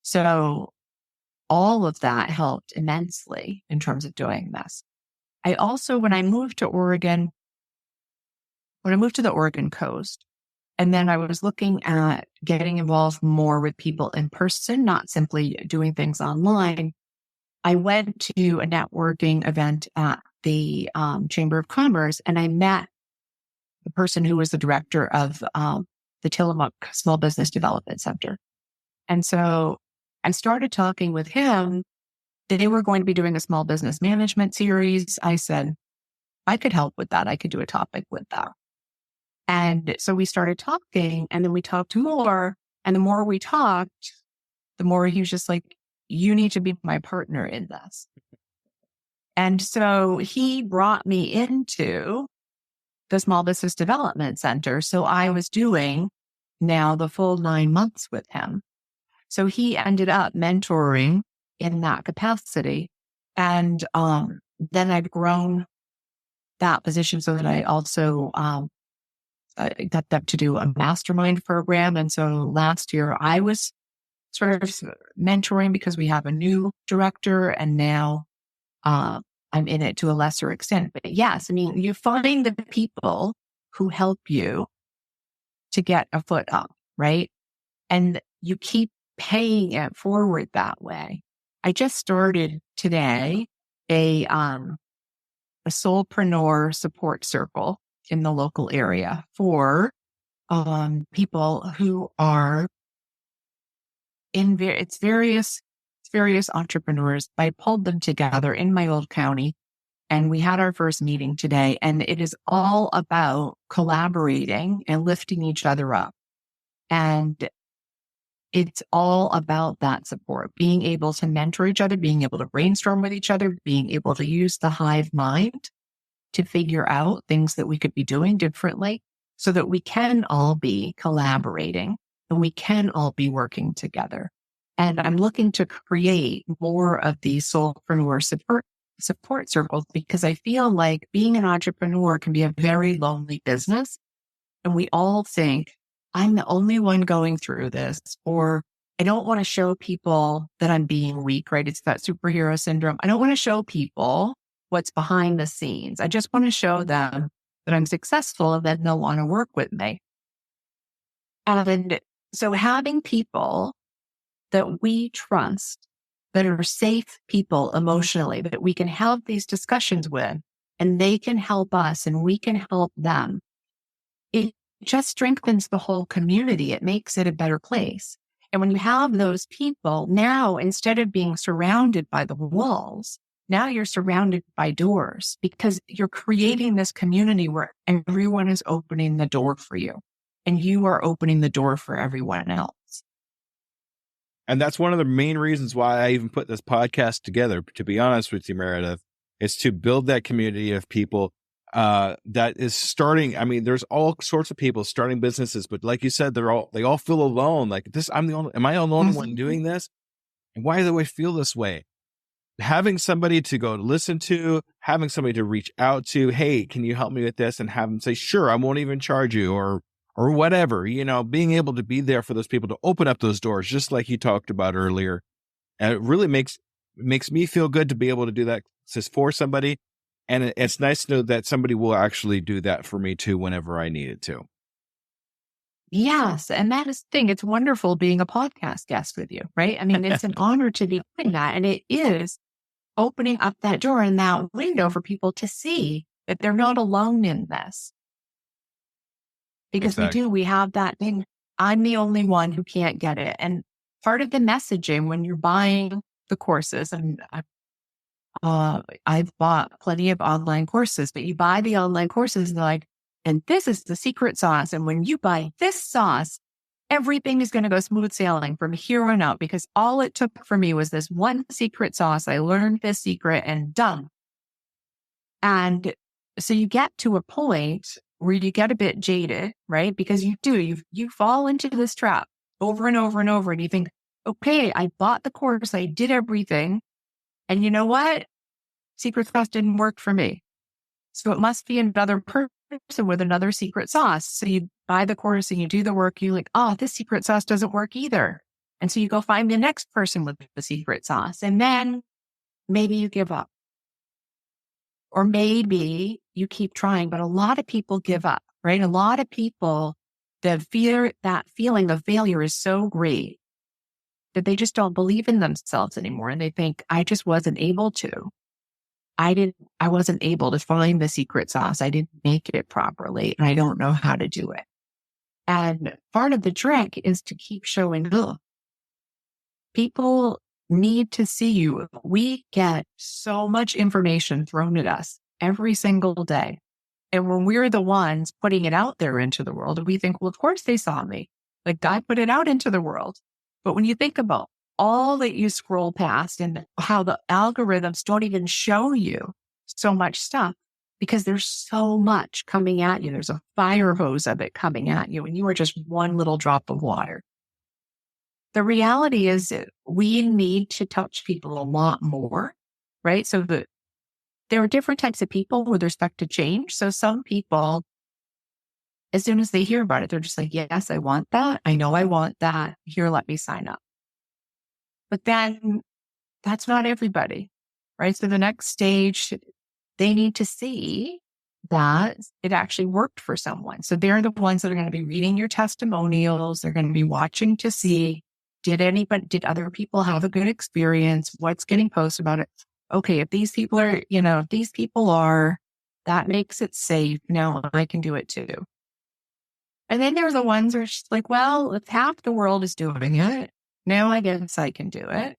Speaker 2: So all of that helped immensely in terms of doing this. I also, when I moved to the Oregon coast, and then I was looking at getting involved more with people in person, not simply doing things online. I went to a networking event at the Chamber of Commerce, and I met the person who was the director of the Tillamook Small Business Development Center. And so I started talking with him. They were going to be doing a small business management series. I said, I could help with that. I could do a topic with that. And so we started talking, and then we talked more. And the more we talked, the more he was just like, you need to be my partner in this. And so he brought me into the Small Business Development Center. So I was doing now the full 9 months with him. So he ended up mentoring in that capacity. And then I've grown that position so that I also got them to do a mastermind program. And so last year I was sort of mentoring because we have a new director, and now I'm in it to a lesser extent. But yes, I mean, you find the people who help you to get a foot up, right? And you keep paying it forward that way. I just started today a soulpreneur support circle in the local area for people who are in various entrepreneurs. I pulled them together in my old county, and we had our first meeting today, and it is all about collaborating and lifting each other up. And it's all about that support, being able to mentor each other, being able to brainstorm with each other, being able to use the hive mind to figure out things that we could be doing differently so that we can all be collaborating and we can all be working together. And I'm looking to create more of these soulpreneur support circles, because I feel like being an entrepreneur can be a very lonely business. And we all think, I'm the only one going through this, or I don't want to show people that I'm being weak, right? It's that superhero syndrome. I don't want to show people what's behind the scenes. I just want to show them that I'm successful, and then they'll want to work with me. And so having people that we trust, that are safe people emotionally, that we can have these discussions with, and they can help us and we can help them, it just strengthens the whole community. It makes it a better place. And when you have those people, now instead of being surrounded by the walls, now you're surrounded by doors, because you're creating this community where everyone is opening the door for you, and you are opening the door for everyone else.
Speaker 1: And that's one of the main reasons why I even put this podcast together, to be honest with you, Meredith, is to build that community of people that is starting. I mean, there's all sorts of people starting businesses, but like you said, they all feel alone. Like this, am I the only one doing this? And why do they feel this way? Having somebody to go listen to, having somebody to reach out to, hey, can you help me with this? And have them say, sure, I won't even charge you, or whatever, being able to be there for those people to open up those doors, just like you talked about earlier. And it really makes me feel good to be able to do that for somebody. And it's nice to know that somebody will actually do that for me too, whenever I need it to.
Speaker 2: Yes. And that is the thing. It's wonderful being a podcast guest with you, right? I mean, it's an honor to be doing that. And it is opening up that door and that window for people to see that they're not alone in this. Because
Speaker 1: Exactly.
Speaker 2: we have that thing. I'm the only one who can't get it. And part of the messaging when you're buying the courses, and I've bought plenty of online courses, but you buy the online courses and they're like, and this is the secret sauce. And when you buy this sauce, everything is going to go smooth sailing from here on out, because all it took for me was this one secret sauce. I learned this secret and done. And so you get to a point where you get a bit jaded, right? Because you fall into this trap over and over and over. And you think, okay, I bought the course. I did everything. And you know what? Secret sauce didn't work for me. So it must be another person with another secret sauce. So you buy the course and you do the work. You're like, oh, this secret sauce doesn't work either. And so you go find the next person with the secret sauce. And then maybe you give up. Or maybe you keep trying, but a lot of people give up, right? A lot of people, that feeling of failure is so great that they just don't believe in themselves anymore. And they think, I just wasn't able to. I wasn't able to find the secret sauce. I didn't make it properly and I don't know how to do it. And part of the trick is to keep showing up. People need to see you. We get so much information thrown at us every single day. And when we're the ones putting it out there into the world, we think, well, of course they saw me. Like I put it out into the world. But when you think about all that you scroll past and how the algorithms don't even show you so much stuff because there's so much coming at you. There's a fire hose of it coming at you and you are just one little drop of water. The reality is that we need to touch people a lot more, right? So there are different types of people with respect to change. So some people, as soon as they hear about it, they're just like, yes, I want that. I know I want that. Here, let me sign up. But then that's not everybody, right? So the next stage, they need to see that it actually worked for someone. So they're the ones that are going to be reading your testimonials. They're going to be watching to see, did other people have a good experience? What's getting posted about it? Okay, if these people are, that makes it safe. Now I can do it too. And then there's the ones who are just like, well, if half the world is doing it, now I guess I can do it.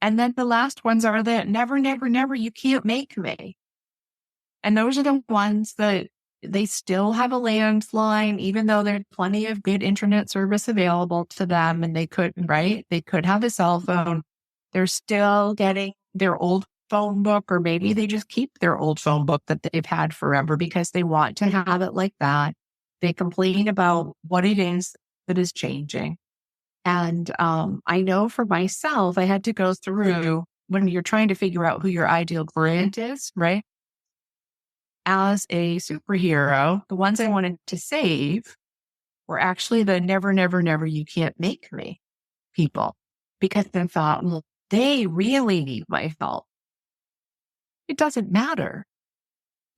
Speaker 2: And then the last ones are that never, never, never, you can't make me. And those are the ones that they still have a landline, even though there's plenty of good internet service available to them. And they could have a cell phone. They're still getting their old phone book, or maybe they just keep their old phone book that they've had forever because they want to have it like that. They complain about what it is that is changing. And I know for myself, I had to go through when you're trying to figure out who your ideal client is, right? As a superhero, the ones I wanted to save were actually the never, never, never, you can't make me people. Because I thought, well, they really need my help. It doesn't matter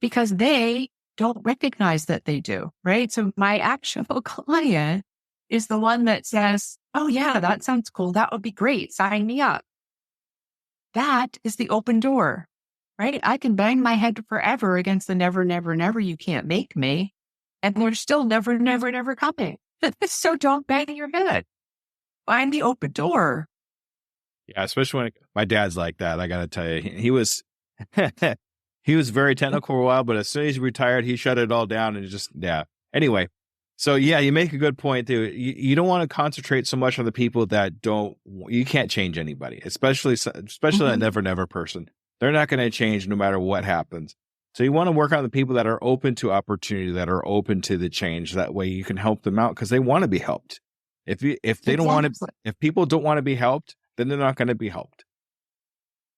Speaker 2: because they don't recognize that they do, right? So my actual client is the one that says, oh yeah, that sounds cool. That would be great. Sign me up. That is the open door, right? I can bang my head forever against the never, never, never, you can't make me. And they're still never, never, never coming. So don't bang your head. Find the open door.
Speaker 1: Yeah, especially when my dad's like that. I got to tell you, he was he was very technical for a while, but as soon as he retired, he shut it all down and just, yeah. Anyway, so yeah, you make a good point too. You don't want to concentrate so much on the people that you can't change anybody, especially that never, never person. They're not going to change no matter what happens. So you want to work on the people that are open to opportunity, that are open to the change. That way you can help them out because they want to be helped. If they don't want to, if people don't want to be helped, then they're not going to be helped.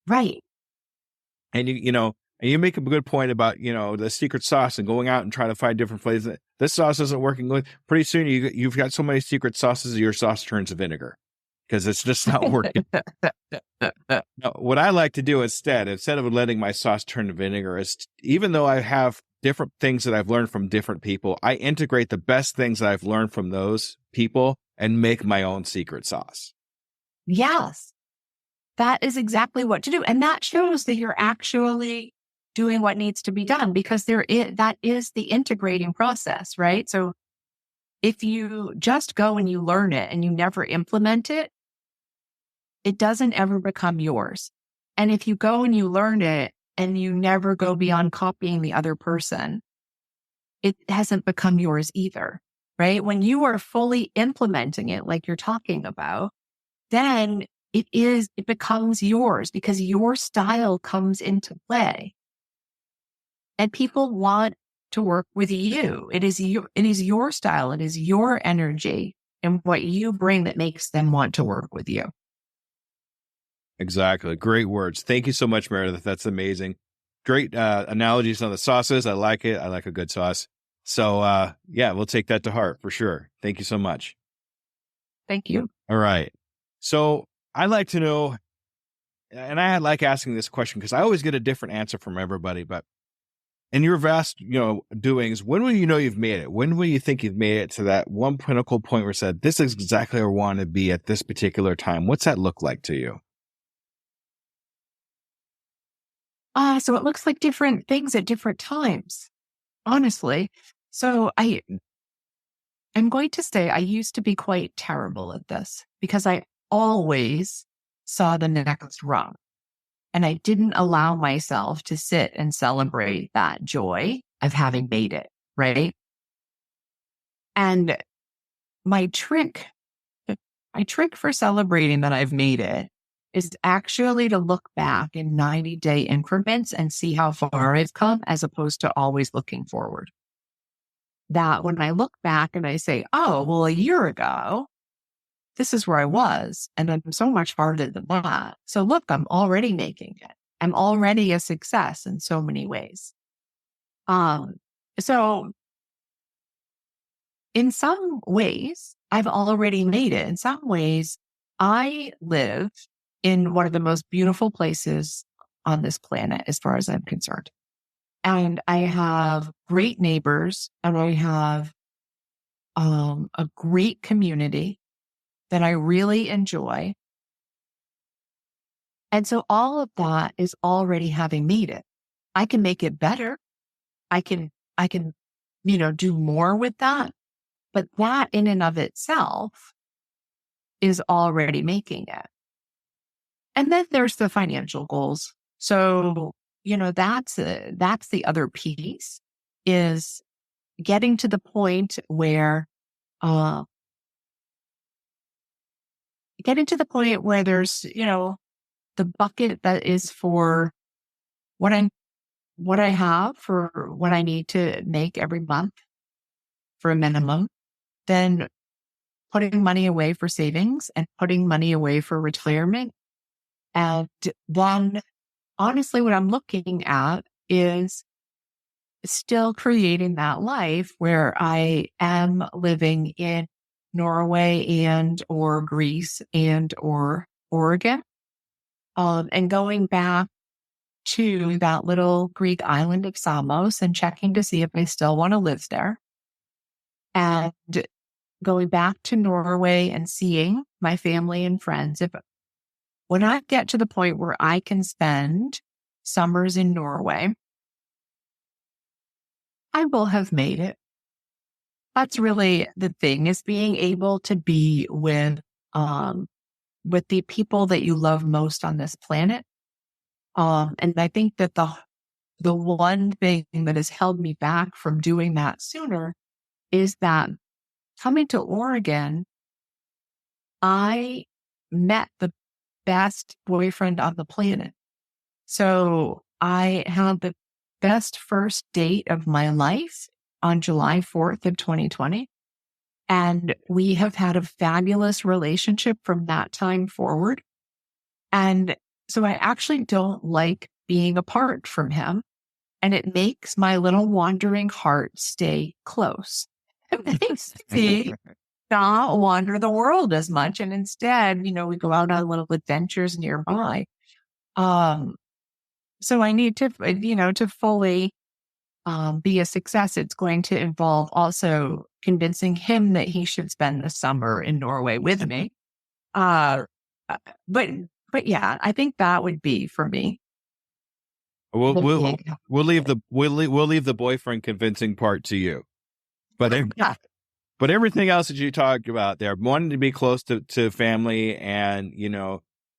Speaker 2: Right.
Speaker 1: And and you make a good point about, the secret sauce and going out and trying to find different flavors. This sauce isn't working. Pretty soon you've got so many secret sauces, your sauce turns to vinegar because it's just not working. Now, what I like to do instead of letting my sauce turn to vinegar is, even though I have different things that I've learned from different people, I integrate the best things that I've learned from those people and make my own secret sauce.
Speaker 2: Yes, that is exactly what to do. And that shows that you're actually doing what needs to be done because that is the integrating process, right? So if you just go and you learn it and you never implement it, it doesn't ever become yours. And if you go and you learn it and you never go beyond copying the other person, it hasn't become yours either, right? When you are fully implementing it, like you're talking about, then it becomes yours because your style comes into play. And people want to work with you. It is your style. It is your energy and what you bring that makes them want to work with you.
Speaker 1: Exactly. Great words. Thank you so much, Meredith. That's amazing. Great analogies on the sauces. I like it. I like a good sauce. So yeah, we'll take that to heart for sure. Thank you so much.
Speaker 2: Thank you.
Speaker 1: All right. So I like to know, and I like asking this question because I always get a different answer from everybody, but in your vast, doings, when will you know you've made it? When will you think you've made it to that one pinnacle point where you said, this is exactly where I want to be at this particular time? What's that look like to you?
Speaker 2: So it looks like different things at different times, honestly. So I'm going to say I used to be quite terrible at this because I always saw the next rung and I didn't allow myself to sit and celebrate that joy of having made it, right? And my trick, my trick for celebrating that I've made it is actually to look back in 90-day increments and see how far I've come as opposed to always looking forward. That when I look back and I say, oh, well, a year ago, this is where I was. And I'm so much farther than that. So look, I'm already making it. I'm already a success in so many ways. So in some ways, I've already made it. In some ways, I live in one of the most beautiful places on this planet, as far as I'm concerned. And I have great neighbors and I have a great community that I really enjoy. And so all of that is already having made it. I can make it better. I can, do more with that. But that in and of itself is already making it. And then there's the financial goals. So, that's the other piece, is getting to the point where, there's, the bucket that is for what I have for what I need to make every month for a minimum, then putting money away for savings and putting money away for retirement. And then honestly, what I'm looking at is still creating that life where I am living in Norway and or Greece and or Oregon, and going back to that little Greek island of Samos and checking to see if I still want to live there, and going back to Norway and seeing my family and friends. When I get to the point where I can spend summers in Norway, I will have made it. That's really the thing, is being able to be with the people that you love most on this planet. And I think that the one thing that has held me back from doing that sooner is that coming to Oregon, I met the best boyfriend on the planet. So I had the best first date of my life on July 4th of 2020. And we have had a fabulous relationship from that time forward. And so I actually don't like being apart from him. And it makes my little wandering heart stay close. It makes me not wander the world as much. And instead, we go out on little adventures nearby. So I need to, to fully be a success. It's going to involve also convincing him that he should spend the summer in Norway with me. But yeah, I think that would be for me.
Speaker 1: We'll leave the boyfriend convincing part to you, but
Speaker 2: Yeah.
Speaker 1: but everything else that you talked about there, wanting to be close to family, and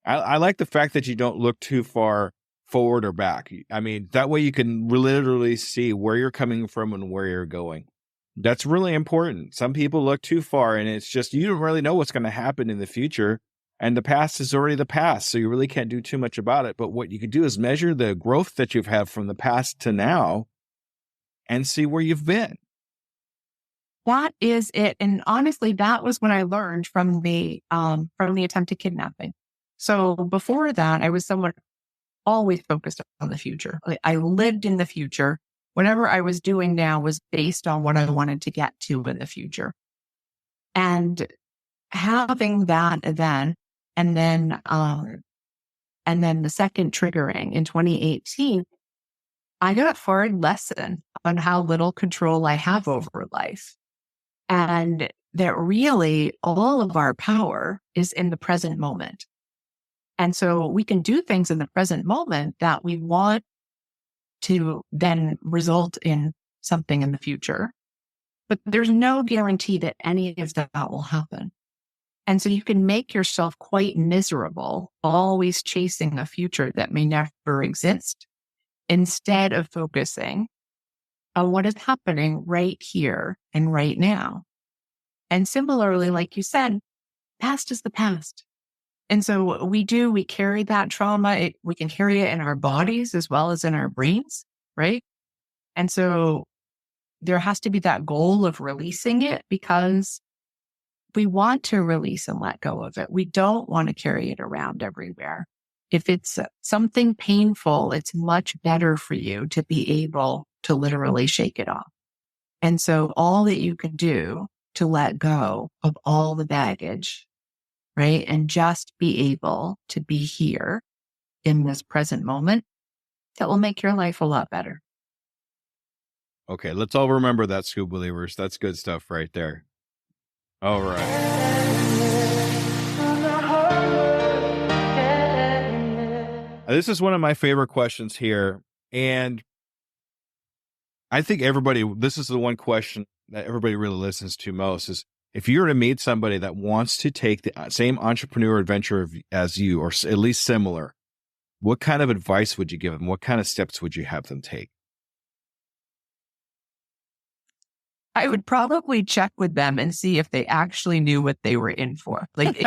Speaker 1: I like the fact that you don't look too far forward or back. I mean, that way you can literally see where you're coming from and where you're going. That's really important. Some people look too far and it's just, you don't really know what's going to happen in the future. And the past is already the past. So you really can't do too much about it. But what you can do is measure the growth that you've had from the past to now and see where you've been.
Speaker 2: That is it. And honestly, that was when I learned from the attempted kidnapping. So before that, I was someone always focused on the future. Like, I lived in the future. Whatever I was doing now was based on what I wanted to get to in the future. And having that event, and then the second triggering in 2018, I got a hard lesson on how little control I have over life. And that really all of our power is in the present moment. And so we can do things in the present moment that we want to then result in something in the future. But there's no guarantee that any of that will happen. And so you can make yourself quite miserable, always chasing a future that may never exist, instead of focusing on what is happening right here and right now. And similarly, like you said, past is the past. And so we carry that trauma. We can carry it in our bodies as well as in our brains, right? And so there has to be that goal of releasing it, because we want to release and let go of it. We don't want to carry it around everywhere. If it's something painful, it's much better for you to be able to literally shake it off. And so all that you can do to let go of all the baggage, right? And just be able to be here in this present moment, that will make your life a lot better.
Speaker 1: Okay, let's all remember that, Scoop Believers. That's good stuff right there. All right. This is one of my favorite questions here. And I think this is the one question that everybody really listens to most is, if you were to meet somebody that wants to take the same entrepreneur adventure as you, or at least similar, what kind of advice would you give them? What kind of steps would you have them take?
Speaker 2: I would probably check with them and see if they actually knew what they were in for. Like,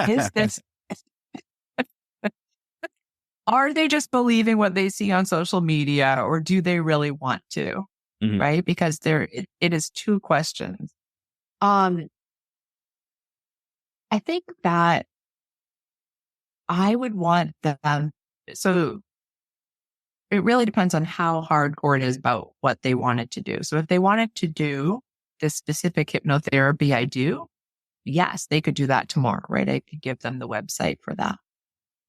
Speaker 2: are they just believing what they see on social media, or do they really want to? Mm-hmm. Right? Because it is two questions. I think that I would want them. So it really depends on how hardcore it is about what they wanted to do. So if they wanted to do this specific hypnotherapy I do, yes, they could do that tomorrow, right? I could give them the website for that.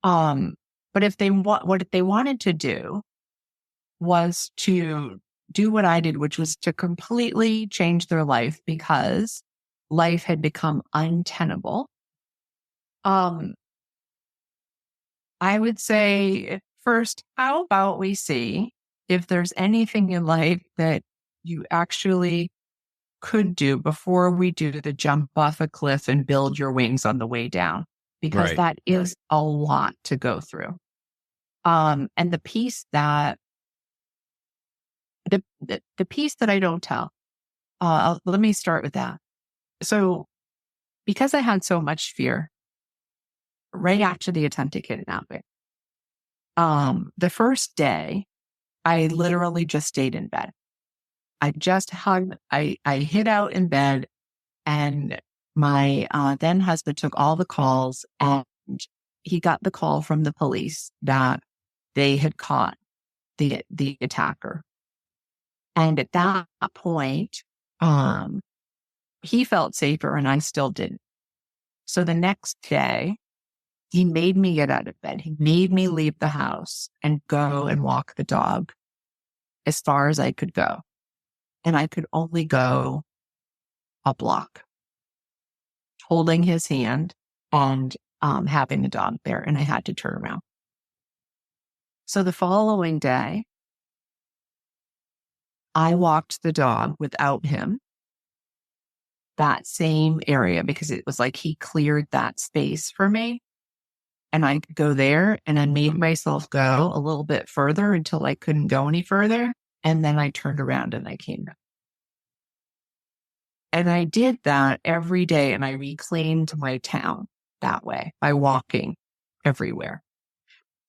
Speaker 2: But if they what they wanted to do was to do what I did, which was to completely change their life because life had become untenable. I would say, first, how about we see if there's anything in life that you actually could do before we do the jump off a cliff and build your wings on the way down, because that is a lot to go through. And the piece that the piece that I don't tell, let me start with that. So because I had so much fear right after the attempted kidnapping, the first day I literally just stayed in bed. I just hugged, I hid out in bed, and my then husband took all the calls, and he got the call from the police that they had caught the attacker. And at that point, he felt safer and I still didn't. So the next day, he made me get out of bed. He made me leave the house and go and walk the dog as far as I could go. And I could only go a block, holding his hand and having the dog there. And I had to turn around. So the following day, I walked the dog without him, that same area, because it was like he cleared that space for me. And I could go there, and I made myself go a little bit further until I couldn't go any further. And then I turned around and I came back. And I did that every day, and I reclaimed my town that way by walking everywhere.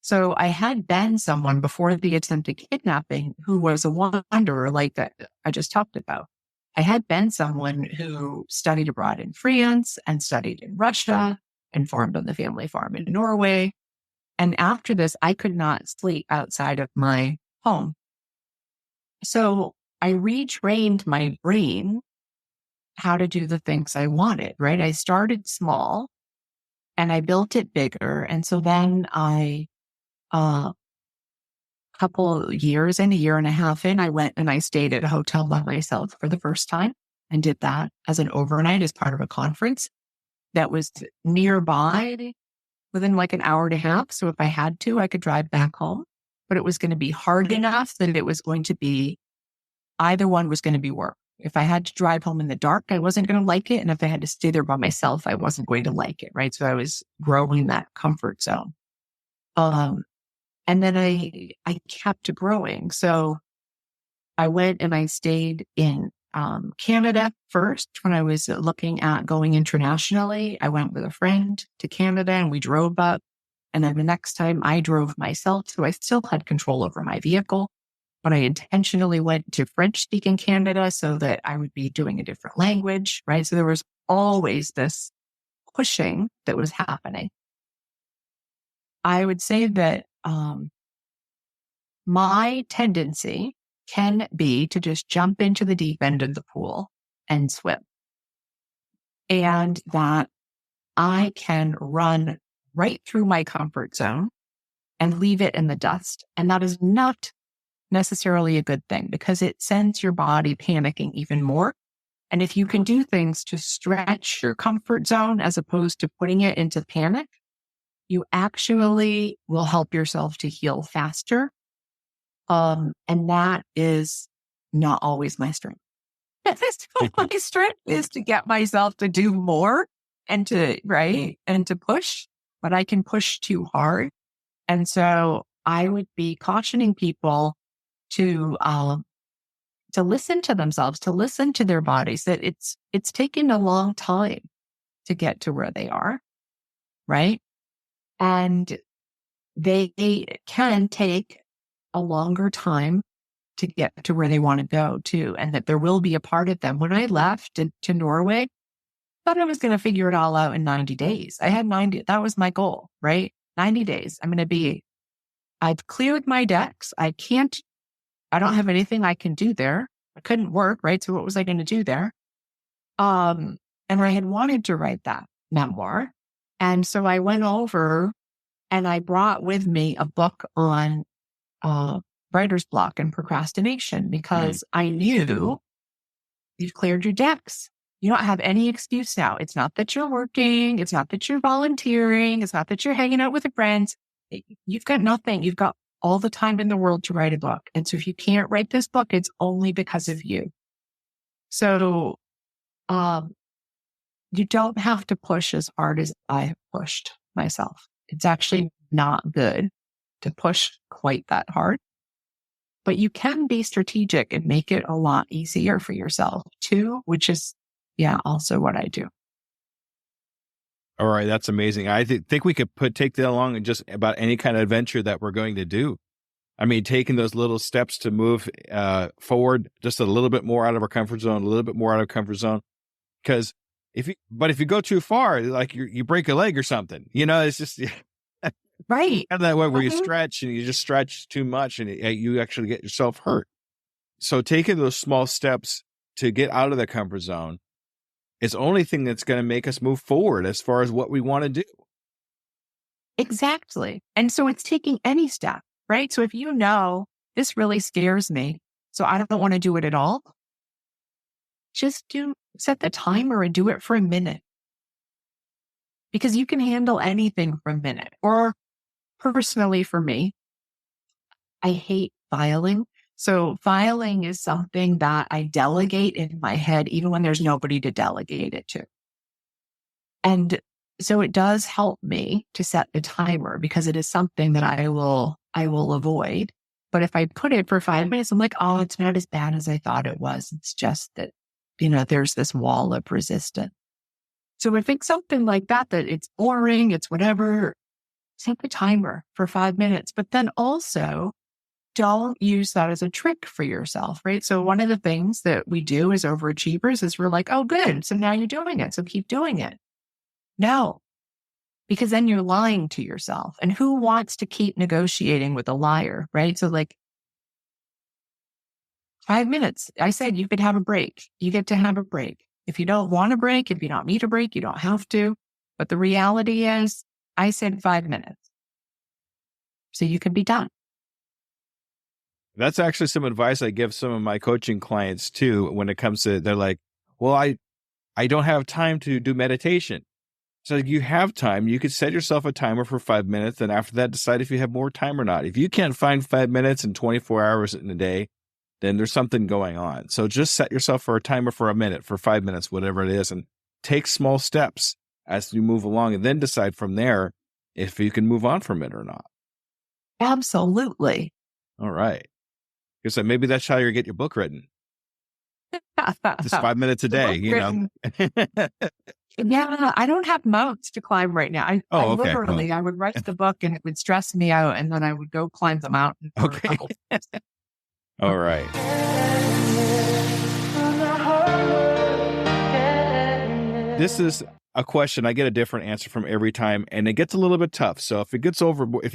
Speaker 2: So I had been someone before the attempted kidnapping who was a wanderer like that I just talked about. I had been someone who studied abroad in France and studied in Russia and farmed on the family farm in Norway. And after this, I could not sleep outside of my home. So I retrained my brain how to do the things I wanted, right? I started small and I built it bigger. And so then couple of years in, a year and a half in, I went and I stayed at a hotel by myself for the first time and did that as an overnight as part of a conference that was nearby within like an hour and a half. So if I had to, I could drive back home, but it was going to be hard enough that it was going to be, either one was going to be work. If I had to drive home in the dark, I wasn't going to like it. And if I had to stay there by myself, I wasn't going to like it. Right. So I was growing that comfort zone. And then I kept growing. So I went and I stayed in Canada first when I was looking at going internationally. I went with a friend to Canada and we drove up. And then the next time I drove myself. So I still had control over my vehicle, but I intentionally went to French-speaking Canada so that I would be doing a different language, right? So there was always this pushing that was happening. I would say that my tendency can be to just jump into the deep end of the pool and swim. And that I can run right through my comfort zone and leave it in the dust. And that is not necessarily a good thing because it sends your body panicking even more. And if you can do things to stretch your comfort zone as opposed to putting it into panic, you actually will help yourself to heal faster. And that is not always my strength. My strength is to get myself to do more and to, right, and to push, but I can push too hard. And so I would be cautioning people to listen to themselves, to listen to their bodies, that it's taken a long time to get to where they are, right? And they can take a longer time to get to where they want to go too. And that there will be a part of them. When I left to Norway, I thought I was going to figure it all out in 90 days. I had 90, that was my goal, right? 90 days. I've cleared my decks. I don't have anything I can do there. I couldn't work, right? So what was I going to do there? And I had wanted to write that memoir. And so I went over and I brought with me a book on writer's block and procrastination because I knew you've cleared your decks. You don't have any excuse now. It's not that you're working. It's not that you're volunteering. It's not that you're hanging out with your friends. You've got nothing. You've got all the time in the world to write a book. And so if you can't write this book, it's only because of you. So you don't have to push as hard as I have pushed myself. It's actually not good to push quite that hard. But you can be strategic and make it a lot easier for yourself too, which is, also what I do.
Speaker 1: All right. That's amazing. I think we could take that along in just about any kind of adventure that we're going to do. I mean, taking those little steps to move forward just a little bit more out of our comfort zone, a little bit more out of comfort zone. Because if you go too far, like you break a leg or something, it's just
Speaker 2: right.
Speaker 1: And that way where you stretch and you just stretch too much and you actually get yourself hurt. So taking those small steps to get out of the comfort zone is the only thing that's going to make us move forward as far as what we want to do.
Speaker 2: Exactly. And so it's taking any step, right? So if this really scares me, so I don't want to do it at all, just set the timer and do it for a minute. Because you can handle anything for a minute. Or personally for me, I hate filing. So filing is something that I delegate in my head, even when there's nobody to delegate it to. And so it does help me to set the timer because it is something that I will avoid. But if I put it for 5 minutes, I'm like, oh, it's not as bad as I thought it was. It's just that, there's this wall of resistance. So if it's something like that it's boring, it's whatever, set the timer for 5 minutes, but then also don't use that as a trick for yourself, right? So one of the things that we do as overachievers is we're like, oh, good. So now you're doing it. So keep doing it. No, because then you're lying to yourself. And who wants to keep negotiating with a liar, right? So like 5 minutes, I said you could have a break. You get to have a break. If you don't want a break, if you don't need a break, you don't have to. But the reality is, I said 5 minutes. So you can be done.
Speaker 1: That's actually some advice I give some of my coaching clients too, when it comes to, they're like, well, I don't have time to do meditation. So you have time. You could set yourself a timer for 5 minutes. And after that, decide if you have more time or not. If you can't find 5 minutes in 24 hours in a day, then there's something going on. So just set yourself for a timer for a minute, for 5 minutes, whatever it is, and take small steps as you move along, and then decide from there if you can move on from it or not.
Speaker 2: Absolutely.
Speaker 1: All right. So maybe that's how you get your book written. Just 5 minutes a day, you know.
Speaker 2: Yeah, I don't have mountains to climb right now. I literally, I would write the book and it would stress me out, and then I would go climb the mountain.
Speaker 1: Okay. All right. This is a question I get a different answer from every time, and it gets a little bit tough. So if it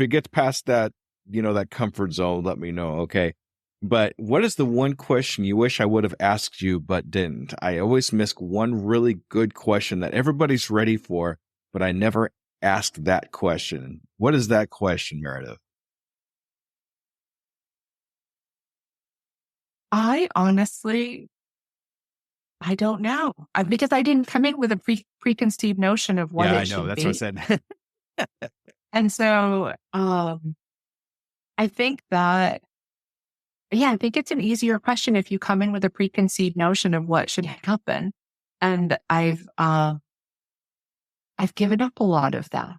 Speaker 1: gets past that, that comfort zone, let me know. Okay. But what is the one question you wish I would have asked you, but didn't? I always miss one really good question that everybody's ready for, but I never asked that question. What is that question, Meredith?
Speaker 2: I honestly, I don't know, because I didn't come in with a preconceived notion of what it should be.
Speaker 1: Yeah, I know. That's what I said.
Speaker 2: And so I think that, I think it's an easier question if you come in with a preconceived notion of what should happen. And I've given up a lot of that.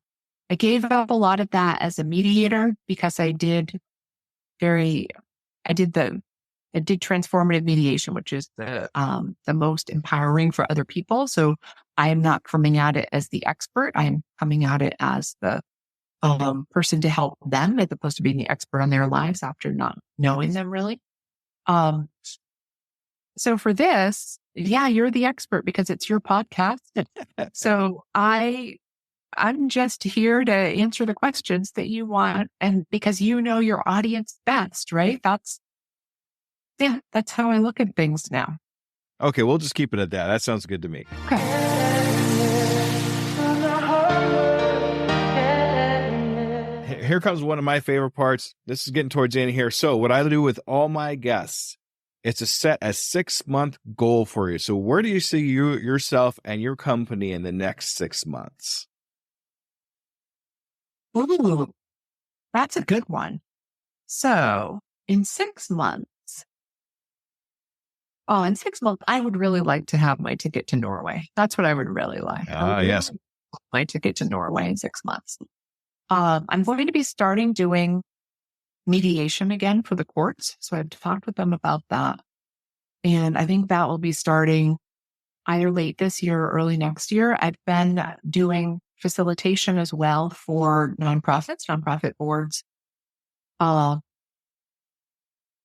Speaker 2: I gave up a lot of that as a mediator because I did transformative mediation, which is the most empowering for other people. So I am not coming at it as the expert. I am coming at it as the person to help them, as opposed to being the expert on their lives after not knowing them really. So for this, you're the expert because it's your podcast. So I'm just here to answer the questions that you want, and because you know your audience best, right? That's how I look at things now.
Speaker 1: Okay, we'll just keep it at that. That sounds good to me.
Speaker 2: Okay.
Speaker 1: Here comes one of my favorite parts. This is getting towards the end here. So what I do with all my guests, it's to set a 6-month goal for you. So where do you see yourself and your company in the next 6 months?
Speaker 2: Ooh, that's a good one. So in 6 months, I would really like to have my ticket to Norway. That's what I would really like.
Speaker 1: Yes.
Speaker 2: My ticket to Norway in 6 months. I'm going to be starting doing mediation again for the courts. So I've talked with them about that. And I think that will be starting either late this year or early next year. I've been doing facilitation as well for nonprofit boards. I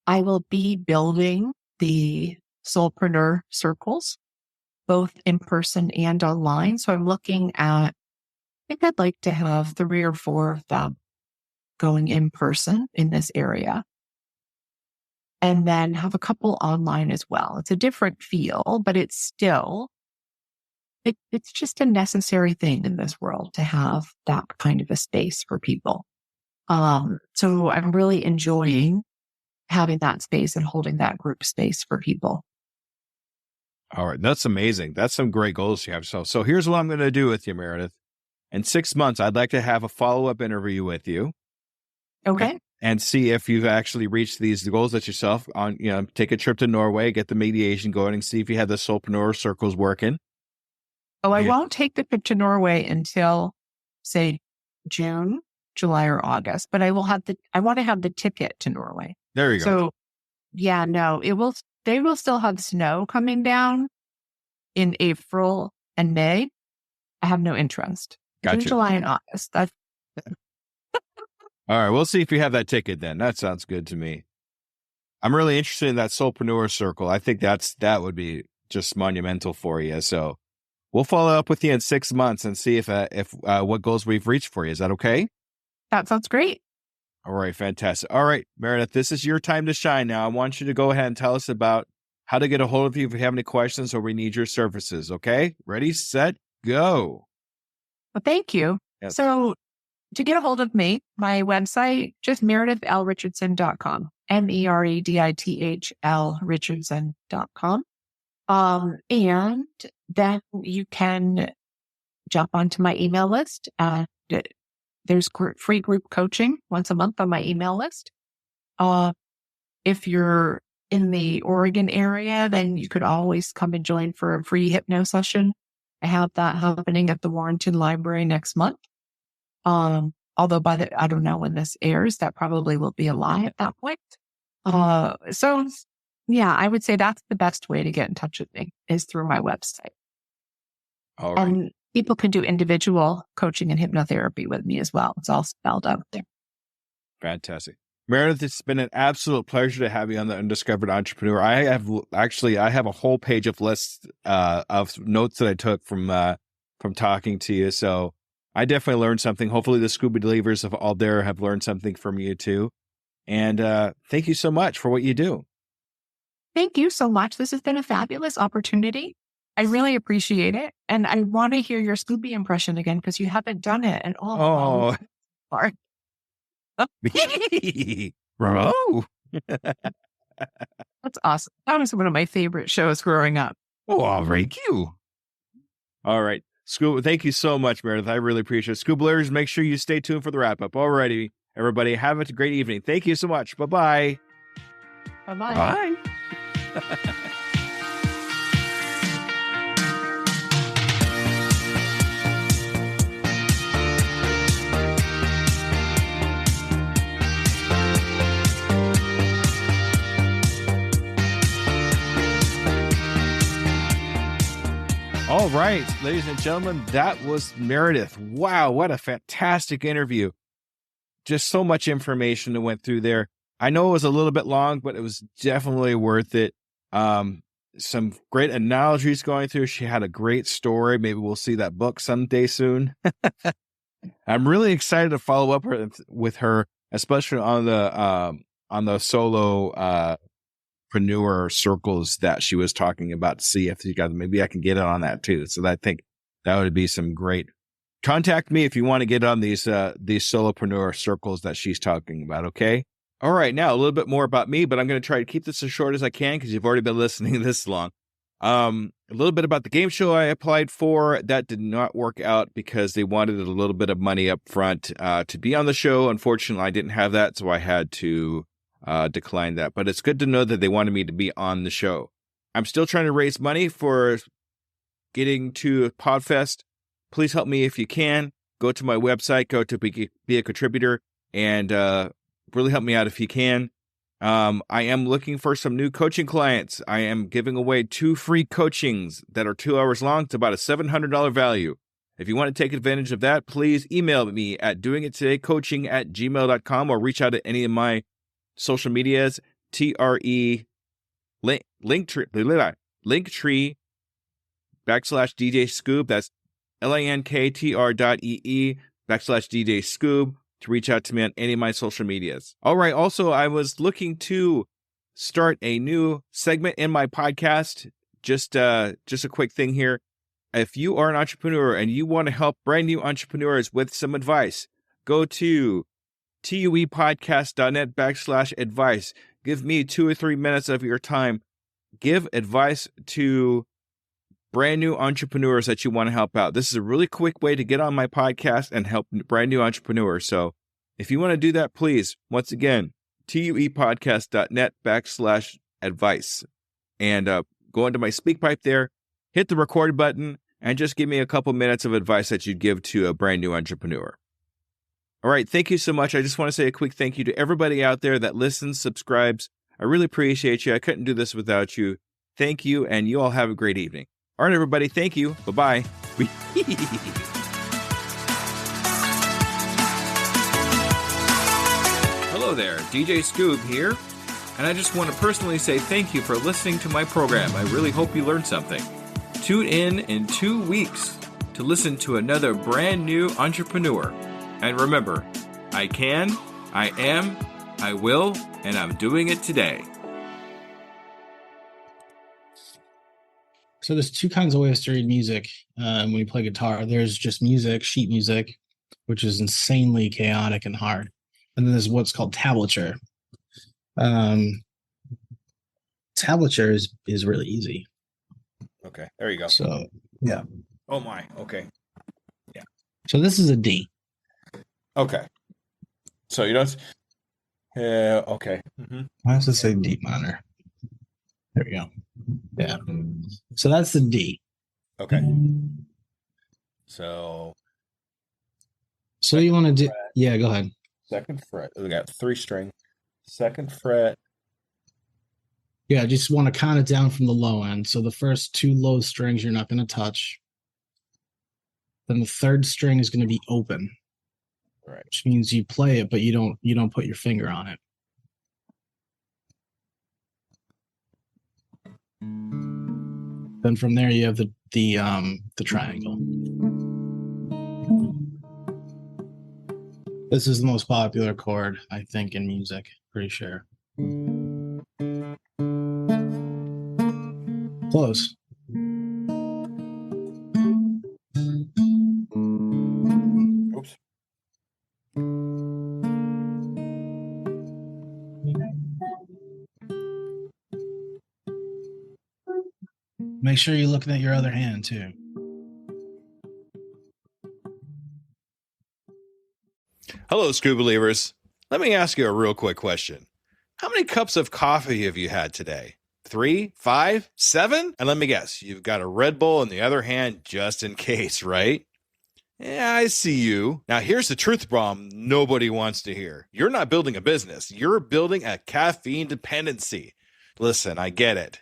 Speaker 2: will be building the soulpreneur circles, both in person and online. So I'm looking at, I think I'd like to have 3 or 4 of them going in person in this area, and then have a couple online as well. It's a different feel, but it's still, it's just a necessary thing in this world to have that kind of a space for people. So I'm really enjoying having that space and holding that group space for people.
Speaker 1: All right. That's amazing. That's some great goals you have. So here's what I'm going to do with you, Meredith. In 6 months, I'd like to have a follow-up interview with you.
Speaker 2: Okay.
Speaker 1: And see if you've actually reached these goals that yourself on, take a trip to Norway, get the mediation going, and see if you have the soulpreneur circles working.
Speaker 2: Oh, I won't take the trip to Norway until, say, June, July, or August, but I want to have the ticket to Norway.
Speaker 1: There you go.
Speaker 2: So they will still have snow coming down in April and May. I have no interest.
Speaker 1: Gotcha.
Speaker 2: June, July, and August. That's
Speaker 1: all right. We'll see if you have that ticket then. That sounds good to me. I'm really interested in that soulpreneur circle. I think that would be just monumental for you. So we'll follow up with you in 6 months and see if what goals we've reached for you. Is that okay?
Speaker 2: That sounds great.
Speaker 1: All right, fantastic. All right, Meredith, this is your time to shine now. I want you to go ahead and tell us about how to get a hold of you if you have any questions or we need your services. Okay? Ready, set, go.
Speaker 2: Well, thank you.
Speaker 1: Yes.
Speaker 2: So to get a hold of me, my website, just meredithlrichardson.com, MEREDITHL Richardson.com. And then you can jump onto my email list. There's free group coaching once a month on my email list. If you're in the Oregon area, then you could always come and join for a free hypno session. I have that happening at the Warrenton Library next month. Although I don't know when this airs, that probably will be a lie at that point. So yeah, I would say that's the best way to get in touch with me is through my website.
Speaker 1: All right.
Speaker 2: And people can do individual coaching and hypnotherapy with me as well. It's all spelled out there.
Speaker 1: Fantastic. Meredith, it's been an absolute pleasure to have you on the Undiscovered Entrepreneur. I have a whole page of lists of notes that I took from talking to you. So I definitely learned something. Hopefully the Scuba Believers of all there have learned something from you too. And thank you so much for what you do.
Speaker 2: Thank you so much. This has been a fabulous opportunity. I really appreciate it. And I want to hear your Scooby impression again because you haven't done it at all.
Speaker 1: Oh. Bro.
Speaker 2: That's awesome. That was one of my favorite shows growing up.
Speaker 1: Oh, thank you. All right. Scuba, thank you so much, Meredith. I really appreciate it. Scuba Believers, make sure you stay tuned for the wrap-up. Alrighty, everybody, have a great evening. Thank you so much. Bye-bye.
Speaker 2: Bye-bye.
Speaker 1: Bye. All right, ladies and gentlemen, that was Meredith. Wow, what a fantastic interview. Just so much information that went through there. I know it was a little bit long, but it was definitely worth it. Some great analogies going through. She had a great story. Maybe we'll see that book someday soon. I'm really excited to follow up with her, especially on the solo entrepreneur circles that she was talking about, to see if you got, maybe I can get it on that too. So I think that would be some great. Contact me if you want to get on these solopreneur circles that she's talking about. Okay. All right. Now a little bit more about me, but I'm going to try to keep this as short as I can because you've already been listening this long. A little bit about the game show I applied for. That did not work out because they wanted a little bit of money up front to be on the show. Unfortunately, I didn't have that, so I had to decline that. But it's good to know that they wanted me to be on the show. I'm still trying to raise money for getting to PodFest. Please help me if you can. Go to my website, go to be a contributor, and really help me out if you can. I am looking for some new coaching clients. I am giving away 2 free coachings that are 2 hours long. It's about a $700 value. If you want to take advantage of that, please email me at doingittodaycoaching@gmail.com or reach out at any of my social medias, Linktree /DJ Scoob. That's linktr.ee/DJ Scoob to reach out to me on any of my social medias. All right. Also, I was looking to start a new segment in my podcast. Just a quick thing here. If you are an entrepreneur and you want to help brand new entrepreneurs with some advice, go to tuepodcast.net/advice. Give me 2 or 3 minutes of your time. Give advice to brand new entrepreneurs that you want to help out. This is a really quick way to get on my podcast and help brand new entrepreneurs. So if you want to do that, please, once again, tuepodcast.net/advice. And go into my SpeakPipe there, hit the record button, and just give me a couple minutes of advice that you'd give to a brand new entrepreneur. All right. Thank you so much. I just want to say a quick thank you to everybody out there that listens, subscribes. I really appreciate you. I couldn't do this without you. Thank you. And you all have a great evening. All right, everybody. Thank you. Bye-bye. Hello there. DJ Scoob here. And I just want to personally say thank you for listening to my program. I really hope you learned something. Tune in 2 weeks to listen to another brand new entrepreneur. And remember, I can, I am, I will, and I'm doing it today.
Speaker 3: So there's two kinds of ways to read music when you play guitar. There's just music, sheet music, which is insanely chaotic and hard. And then there's what's called tablature. Tablature is really easy.
Speaker 1: Okay, there you go.
Speaker 3: So, yeah.
Speaker 1: Oh my, okay.
Speaker 3: Yeah. So this is a D.
Speaker 1: Okay. So you don't... okay. Mm-hmm.
Speaker 3: Why does it say D minor? There we go. Yeah. So that's the D.
Speaker 1: Okay. So
Speaker 3: you want to do... Yeah, go ahead.
Speaker 1: Second fret. We got 3 string. Second fret.
Speaker 3: Yeah, just want to count it down from the low end. So the first 2 low strings you're not going to touch. Then the third string is going to be open.
Speaker 1: Right.
Speaker 3: Which means you play it, but you don't put your finger on it. Then from there you have the triangle. This is the most popular chord, I think, in music. Pretty sure. Close.
Speaker 1: Oops.
Speaker 3: Make sure you're looking at your other hand, too.
Speaker 1: Hello, Screw Believers. Let me ask you a real quick question. How many cups of coffee have you had today? 3, 5, 7? And let me guess, you've got a Red Bull in the other hand just in case, right? Yeah, I see you. Now, here's the truth bomb nobody wants to hear. You're not building a business. You're building a caffeine dependency. Listen, I get it.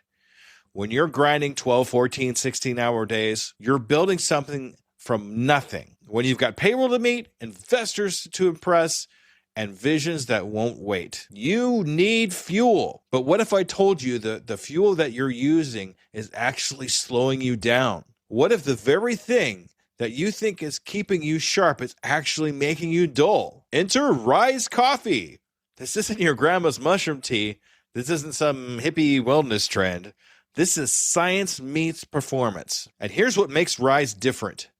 Speaker 1: When you're grinding 12, 14, 16-hour days, you're building something from nothing. When you've got payroll to meet, investors to impress, and visions that won't wait. You need fuel. But what if I told you that the fuel that you're using is actually slowing you down? What if the very thing that you think is keeping you sharp is actually making you dull? Enter Rise Coffee. This isn't your grandma's mushroom tea. This isn't some hippie wellness trend. This is science meets performance. And here's what makes Rise different.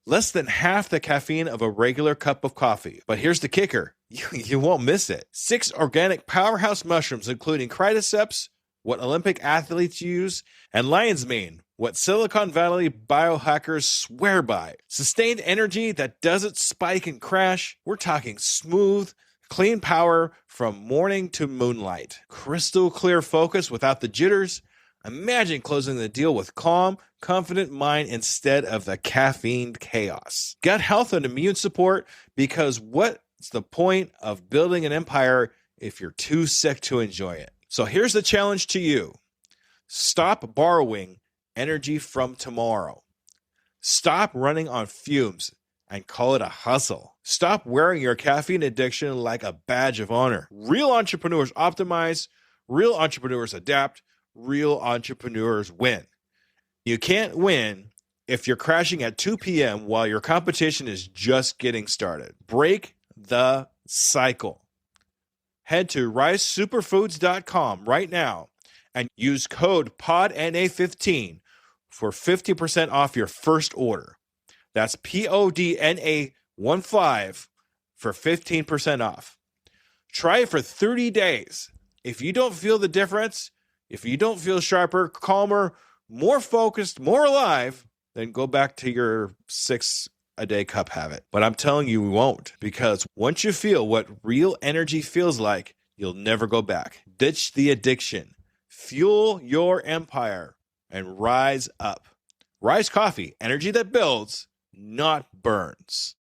Speaker 1: Less than half the caffeine of a regular cup of coffee. But here's the kicker. You won't miss it. 6 organic powerhouse mushrooms, including cordyceps, what Olympic athletes use, and lion's mane, what Silicon Valley biohackers swear by. Sustained energy that doesn't spike and crash. We're talking smooth, clean power from morning to moonlight. Crystal clear focus without the jitters. Imagine closing the deal with calm, confident mind instead of the caffeine chaos. Gut health and immune support, because what's the point of building an empire if you're too sick to enjoy it? So here's the challenge to you. Stop borrowing energy from tomorrow. Stop running on fumes and call it a hustle. Stop wearing your caffeine addiction like a badge of honor. Real entrepreneurs optimize, real entrepreneurs adapt, real entrepreneurs win. You can't win if you're crashing at 2 p.m. while your competition is just getting started. Break the cycle. Head to risesuperfoods.com right now and use code PODNA15 for 50% off your first order. That's PODNA15 for 15% off. Try it for 30 days. If you don't feel the difference, if you don't feel sharper, calmer, more focused, more alive, then go back to your 6-a-day cup habit. But I'm telling you, we won't, because once you feel what real energy feels like, you'll never go back. Ditch the addiction, fuel your empire, and rise up. Rise Coffee, energy that builds, not burns.